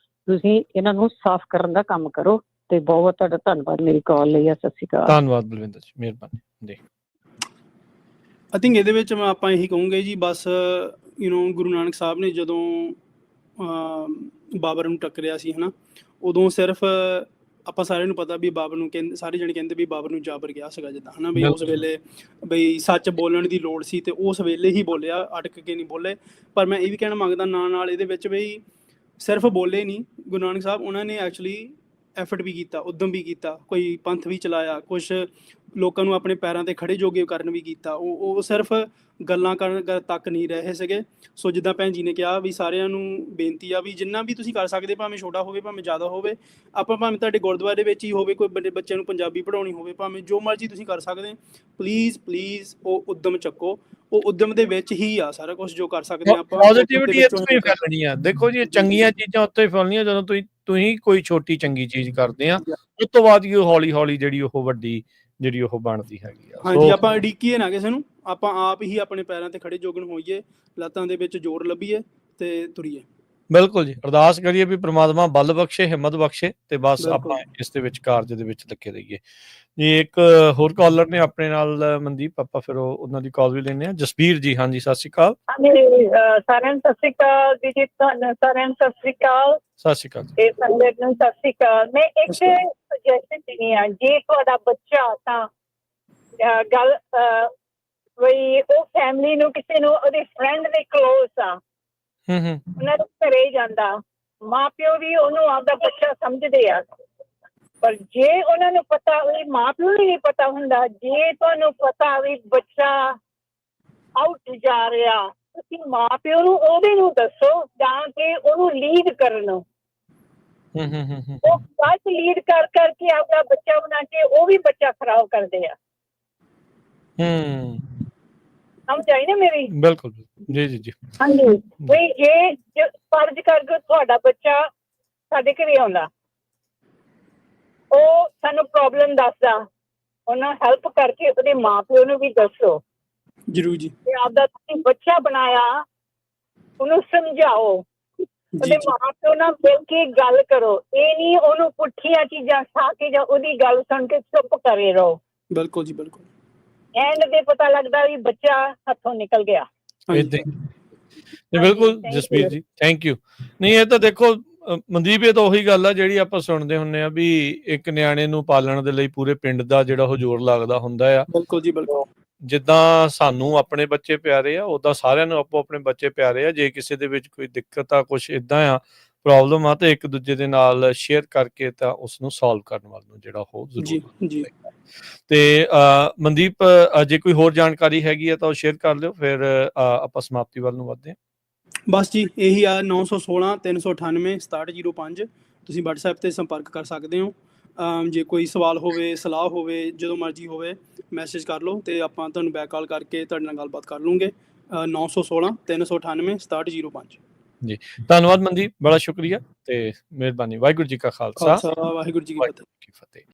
ਤੁਸੀਂ ਇਹਨਾਂ ਨੂੰ ਸਾਫ਼ ਕਰਨ ਦਾ ਕੰਮ ਕਰੋ। ਤੇ ਬਹੁਤ ਤੁਹਾਡਾ ਧੰਨਵਾਦ ਮੇਰੀ ਕਾਲ ਲਈ ਆ। ਸਤਿ ਸ਼੍ਰੀ ਅਕਾਲ। ਧੰਨਵਾਦ ਬਲਵਿੰਦਰ ਜੀ, ਮਿਹਰਬਾਨੀ ਜੀ। ਆਈ ਥਿੰਕ ਇਹਦੇ ਵਿੱਚ ਆਪਾਂ ਇਹੀ ਕਹੂੰਗੇ ਜੀ, ਬਸ ਗੁਰੂ ਨਾਨਕ ਸਾਹਿਬ ਨੇ ਜਦੋਂ ਬਾਬਰ ਨੂੰ ਟੱਕਰਿਆ ਸੀ ਹੈ ਨਾ, ਉਦੋਂ ਸਿਰਫ ਆਪਾਂ ਸਾਰਿਆਂ ਨੂੰ ਪਤਾ ਵੀ ਬਾਬਰ ਨੂੰ ਕਹਿੰਦੇ, ਸਾਰੇ ਜਣੇ ਕਹਿੰਦੇ ਵੀ ਬਾਬਰ ਨੂੰ ਜਾਬਰ ਗਿਆ ਸੀਗਾ ਜਿੱਦਾਂ ਹੈ ਨਾ, ਵੀ ਉਸ ਵੇਲੇ ਬਈ ਸੱਚ ਬੋਲਣ ਦੀ ਲੋੜ ਸੀ ਤੇ ਉਸ ਵੇਲੇ ਹੀ ਬੋਲਿਆ, ਅਟਕ ਕੇ ਨਹੀਂ ਬੋਲੇ। ਪਰ ਮੈਂ ਇਹ ਵੀ ਕਹਿਣਾ ਮੰਗਦਾ ਨਾਲ ਇਹਦੇ ਵਿੱਚ ਬਈ ਸਿਰਫ ਬੋਲੇ ਨਹੀਂ ਗੁਰੂ ਨਾਨਕ ਸਾਹਿਬ, ਉਹਨਾਂ ਨੇ ਐਕਚੁਅਲੀ ਐਫਰਟ ਵੀ ਕੀਤਾ, ਉੱਦਮ ਵੀ ਕੀਤਾ, ਕੋਈ ਪੰਥ ਵੀ ਚਲਾਇਆ, ਕੁਛ ਲੋਕਾਂ ਨੂੰ ਆਪਣੇ ਪੈਰਾਂ ਤੇ ਖੜੇ ਜੋਗੇ ਕਰਨ ਵੀ ਕੀਤਾ। ਉਹ ਸਿਰਫ ਗੱਲਾਂ ਕਰਨ ਤੱਕ ਨਹੀਂ ਰਹੇ ਸੀਗੇ। ਸੋ ਜਿੱਦਾਂ ਭੈਣ ਜੀ ਨੇ ਕਿਹਾ ਵੀ ਸਾਰਿਆਂ ਨੂੰ ਬੇਨਤੀ ਆ ਵੀ ਜਿੰਨਾ ਵੀ ਤੁਸੀਂ ਕਰ ਸਕਦੇ, ਭਾਵੇਂ ਛੋਟਾ ਹੋਵੇ ਭਾਵੇਂ ਜ਼ਿਆਦਾ ਹੋਵੇ, ਆਪਾਂ ਭਾਵੇਂ ਤੁਹਾਡੇ ਗੁਰਦੁਆਰੇ ਵਿੱਚ ਹੀ ਹੋਵੇ, ਕੋਈ ਵੱਡੇ ਬੱਚਿਆਂ ਨੂੰ ਪੰਜਾਬੀ ਪੜ੍ਹਾਉਣੀ ਹੋਵੇ, ਭਾਵੇਂ ਜੋ ਮਰਜ਼ੀ ਤੁਸੀਂ ਕਰ ਸਕਦੇ, ਪਲੀਜ਼ ਉਹ ਉੱਦਮ ਚੱਕੋ। ਉਹ ਉੱਦਮ ਦੇ ਵਿੱਚ ਹੀ ਆ ਸਾਰਾ ਕੁਝ ਜੋ ਕਰ ਸਕਦੇ ਆਪਾਂ। ਪੋਜ਼ਿਟਿਵਿਟੀ ਇੱਥੋਂ ਹੀ ਫੈਲਣੀ ਆ। ਦੇਖੋ ਜੀ, ਚੰਗੀਆਂ ਚੀਜ਼ਾਂ ਉੱਥੇ ਹੀ ਫੈਲਣੀਆਂ ਜਦੋਂ ਤੁਸੀਂ ਕੋਈ ਛੋਟੀ ਚੰਗੀ ਚੀਜ਼ ਕਰਦੇ ਆ, ਉਸ ਤੋਂ ਬਾਅਦ ਹੀ ਉਹ ਹੌਲੀ ਹੌਲੀ ਜਿਹੜੀ ਉਹ ਵੱਡੀ ਜਿਹੜੀ ਉਹ ਬਣਦੀ ਹੈਗੀ ਆ। ਹਾਂਜੀ, ਆਪਾਂ ਉਡੀਕੀਏ ਨਾ ਕਿਸੇ ਨੂੰ, ਆਪਾਂ ਆਪ ਹੀ ਆਪਣੇ ਪੈਰਾਂ ਤੇ ਖੜੇ ਜੋਗਣ ਹੋਈਏ, ਲੱਤਾਂ ਦੇ ਵਿੱਚ ਜ਼ੋਰ ਲੱਭੀਏ ਤੇ ਤੁਰੀਏ। ਬਿਲਕੁਲ ਜੀ, ਅਰਦਾਸ ਕਰੀਏ ਵੀ ਪ੍ਰਮਾਤਮਾ ਬਲ ਬਖਸ਼ੇ, ਹਿੰਮਤ ਬਖਸ਼ੇ ਤੇ ਬਸ ਆਪਾਂ ਇਸ ਦੇ ਵਿੱਚ ਕਾਰਜ ਦੇ ਵਿੱਚ ਲੱਗੇ ਰਹੀਏ ਜੀ। ਇੱਕ ਹੋਰ ਕਾਲਰ ਨੇ ਆਪਣੇ ਨਾਲ ਮਨਦੀਪ, ਆਪਾਂ ਫਿਰ ਉਹਨਾਂ ਦੀ ਕਾਲ ਵੀ ਲੈਂਦੇ ਆ। ਜਸਬੀਰ ਜੀ, ਹਾਂਜੀ ਸਤਿ ਸ਼੍ਰੀ ਅਕਾਲ। ਸਾਰਿਆਂ ਨੂੰ ਸਤਿ ਸ਼੍ਰੀ ਅਕਾਲ ਜੀ, ਤੁਹਾਨੂੰ ਸਾਰਿਆਂ ਨੂੰ ਸਤਿ ਸ਼੍ਰੀ ਅਕਾਲ। ਸਤਿ ਸ਼੍ਰੀ ਅਕਾਲ ਇਹ ਸੰਗਤ ਨੂੰ ਸਤਿ ਸ਼੍ਰੀ ਅਕਾਲ। ਮੈਂ ਇੱਕ ਸੁਜੈਸ਼ਨ ਦੇਣੀ ਆ, ਜੇ ਤੁਹਾਡਾ ਬੱਚਾ ਤਾਂ ਗੱਲ ਵੀ ਉਹ ਫੈਮਿਲੀ ਨੂੰ ਕਿਸੇ ਨੂੰ ਉਹਦੇ ਫਰੈਂਡ ਦੇ ਕਲੋਜ਼ ਆ, ਉਹਨਾਂ ਦੇ ਘਰੇ ਜਾਂਦਾ, ਮਾਂ ਪਿਓ ਵੀ ਉਹਨੂੰ ਆਪਦਾ ਬੱਚਾ ਸਮਝਦੇ ਆ, ਪਰ ਜੇ ਉਹਨਾਂ ਨੂੰ ਪਤਾ, ਉਹ ਮਾਂ ਪਿਓ ਨੂੰ ਨਹੀਂ ਪਤਾ ਹੁੰਦਾ, ਜੇ ਤੁਹਾਨੂੰ ਪਤਾ ਵੀ ਬੱਚਾ ਆਊਟ ਜਾ ਰਿਹਾ, ਤੁਸੀਂ ਮਾਂ ਪਿਓ ਨੂੰ ਉਹਦੇ ਨੂੰ ਦੱਸੋ ਜਾਂ ਕਿ ਉਹਨੂੰ ਲੀਡ ਕਰਨ। ਉਹ ਬਸ ਲੀਡ ਕਰ ਕਰਕੇ ਆਪਦਾ ਬੱਚਾ ਬਣਾ ਕੇ ਉਹ ਵੀ ਬੱਚਾ ਖਰਾਬ ਕਰਦੇ ਆ। ਸਮਝ ਆਈ ਨਾ ਮੇਰੀ? ਬਿਲਕੁਲ ਜੀ ਜੀ ਜੀ। ਹਾਂਜੀ, ਵੀ ਜੇ ਫਰਜ਼ ਕਰਕੇ ਤੁਹਾਡਾ ਬੱਚਾ ਸਾਡੇ ਘਰੇ ਆਉਂਦਾ, ਉਹ ਸਾਨੂੰ ਪ੍ਰੋਬਲਮ ਦੱਸਦਾ, ਉਹਨਾਂ ਹੈਲਪ ਕਰਕੇ ਉਹਦੇ ਮਾਂ ਪਿਓ ਨੂੰ ਵੀ ਦੱਸੋ ਜ਼ਰੂਰ ਜੀ। ਤੇ ਆਪਦਾ ਤੁਸੀਂ ਬੱਚਾ ਬਣਾਇਆ, ਉਹਨੂੰ ਸਮਝਾਓ, ਉਹਦੇ ਮਾਂ ਪਿਓ ਨਾਲ ਮਿਲ ਕੇ ਗੱਲ ਕਰੋ। ਇਹ ਨਹੀਂ ਉਹਨੂੰ ਪੁੱਠੀਆਂ ਚੀਜ਼ਾਂ ਖਾ ਕੇ ਜਾਂ ਉਹਦੀ ਗੱਲ ਸੁਣ ਕੇ ਚੁੱਪ ਕਰੇ ਰਹੋ। ਬਿਲਕੁਲ ਜੀ, ਬਿਲਕੁਲ। ਐਂਡ ਤੇ ਪਤਾ ਲੱਗਦਾ ਵੀ ਬੱਚਾ ਹੱਥੋਂ ਨਿਕਲ ਗਿਆ। ਬਿਲਕੁਲ ਜਸਬੀਰ ਜੀ, ਥੈਂਕ ਯੂ। ਨਹੀਂ, ਇਹ ਤਾਂ ਦੇਖੋ ਮਨਦੀਪ, ਇਹ ਤਾਂ ਉਹੀ ਗੱਲ ਆ ਜਿਹੜੀ ਆਪਾਂ ਸੁਣਦੇ ਹੁੰਦੇ ਆ ਵੀ ਇੱਕ ਨਿਆਣੇ ਨੂੰ ਪਾਲਣ ਦੇ ਲਈ ਪੂਰੇ ਪਿੰਡ ਦਾ ਜਿਹੜਾ ਉਹ ਜ਼ੋਰ ਲੱਗਦਾ ਹੁੰਦਾ ਆ। ਬਿਲਕੁਲ ਜੀ, ਬਿਲਕੁਲ। ਜਿੱਦਾਂ ਸਾਨੂੰ ਆਪਣੇ ਬੱਚੇ ਪਿਆਰੇ ਆ, ਉਦਾਂ ਸਾਰਿਆਂ ਨੂੰ ਆਪੋ ਆਪਣੇ ਬੱਚੇ ਪਿਆਰੇ ਆ। ਜੇ ਕਿਸੇ ਦੇ ਵਿੱਚ ਕੋਈ ਦਿੱਕਤ ਆ, ਕੁਛ ਇੱਦਾਂ ਆ, ਪ੍ਰੋਬਲਮ ਆ, ਤੇ ਇੱਕ ਦੂਜੇ ਦੇ ਨਾਲ ਸ਼ੇਅਰ ਕਰਕੇ ਤਾਂ ਉਸਨੂੰ ਸੋਲਵ ਕਰਨ ਵੱਲ ਨੂੰ ਜਿਹੜਾ ਉਹ ਜ਼ਰੂਰ ਜੀ। ਤੇ ਮਨਦੀਪ, ਜੇ ਕੋਈ ਹੋਰ ਜਾਣਕਾਰੀ ਹੈਗੀ ਆ ਤਾਂ ਉਹ ਸ਼ੇਅਰ ਕਰ ਲਿਓ, ਫਿਰ ਆਪਾਂ ਸਮਾਪਤੀ ਵੱਲ ਨੂੰ ਵੱਧਦੇ ਹਾਂ। ਬਸ ਜੀ, ਇਹੀ ਆ 916 398 6705। ਤੁਸੀਂ WhatsApp ਤੇ ਸੰਪਰਕ ਕਰ ਸਕਦੇ ਹੋ। ਜੇ ਕੋਈ ਸਵਾਲ ਹੋਵੇ, ਸਲਾਹ ਹੋਵੇ, ਜਦੋਂ ਮਰਜ਼ੀ ਹੋਵੇ, ਮੈਸੇਜ ਕਰ ਲਓ ਤੇ ਆਪਾਂ ਤੁਹਾਨੂੰ ਬੈਕ ਕਾਲ ਕਰਕੇ ਤੁਹਾਡੇ ਨਾਲ ਗੱਲਬਾਤ ਕਰ ਲੂੰਗੇ। 916 398 6705 ਜੀ। ਧੰਨਵਾਦ ਮਨਦੀਪ, ਬੜਾ ਸ਼ੁਕਰੀਆ ਤੇ ਮਿਹਰਬਾਨੀ। ਵਾਹਿਗੁਰੂ ਜੀ ਕਾ ਖਾਲਸਾ, ਵਾਹਿਗੁਰੂ ਜੀ ਕੀ ਫਤਿਹ।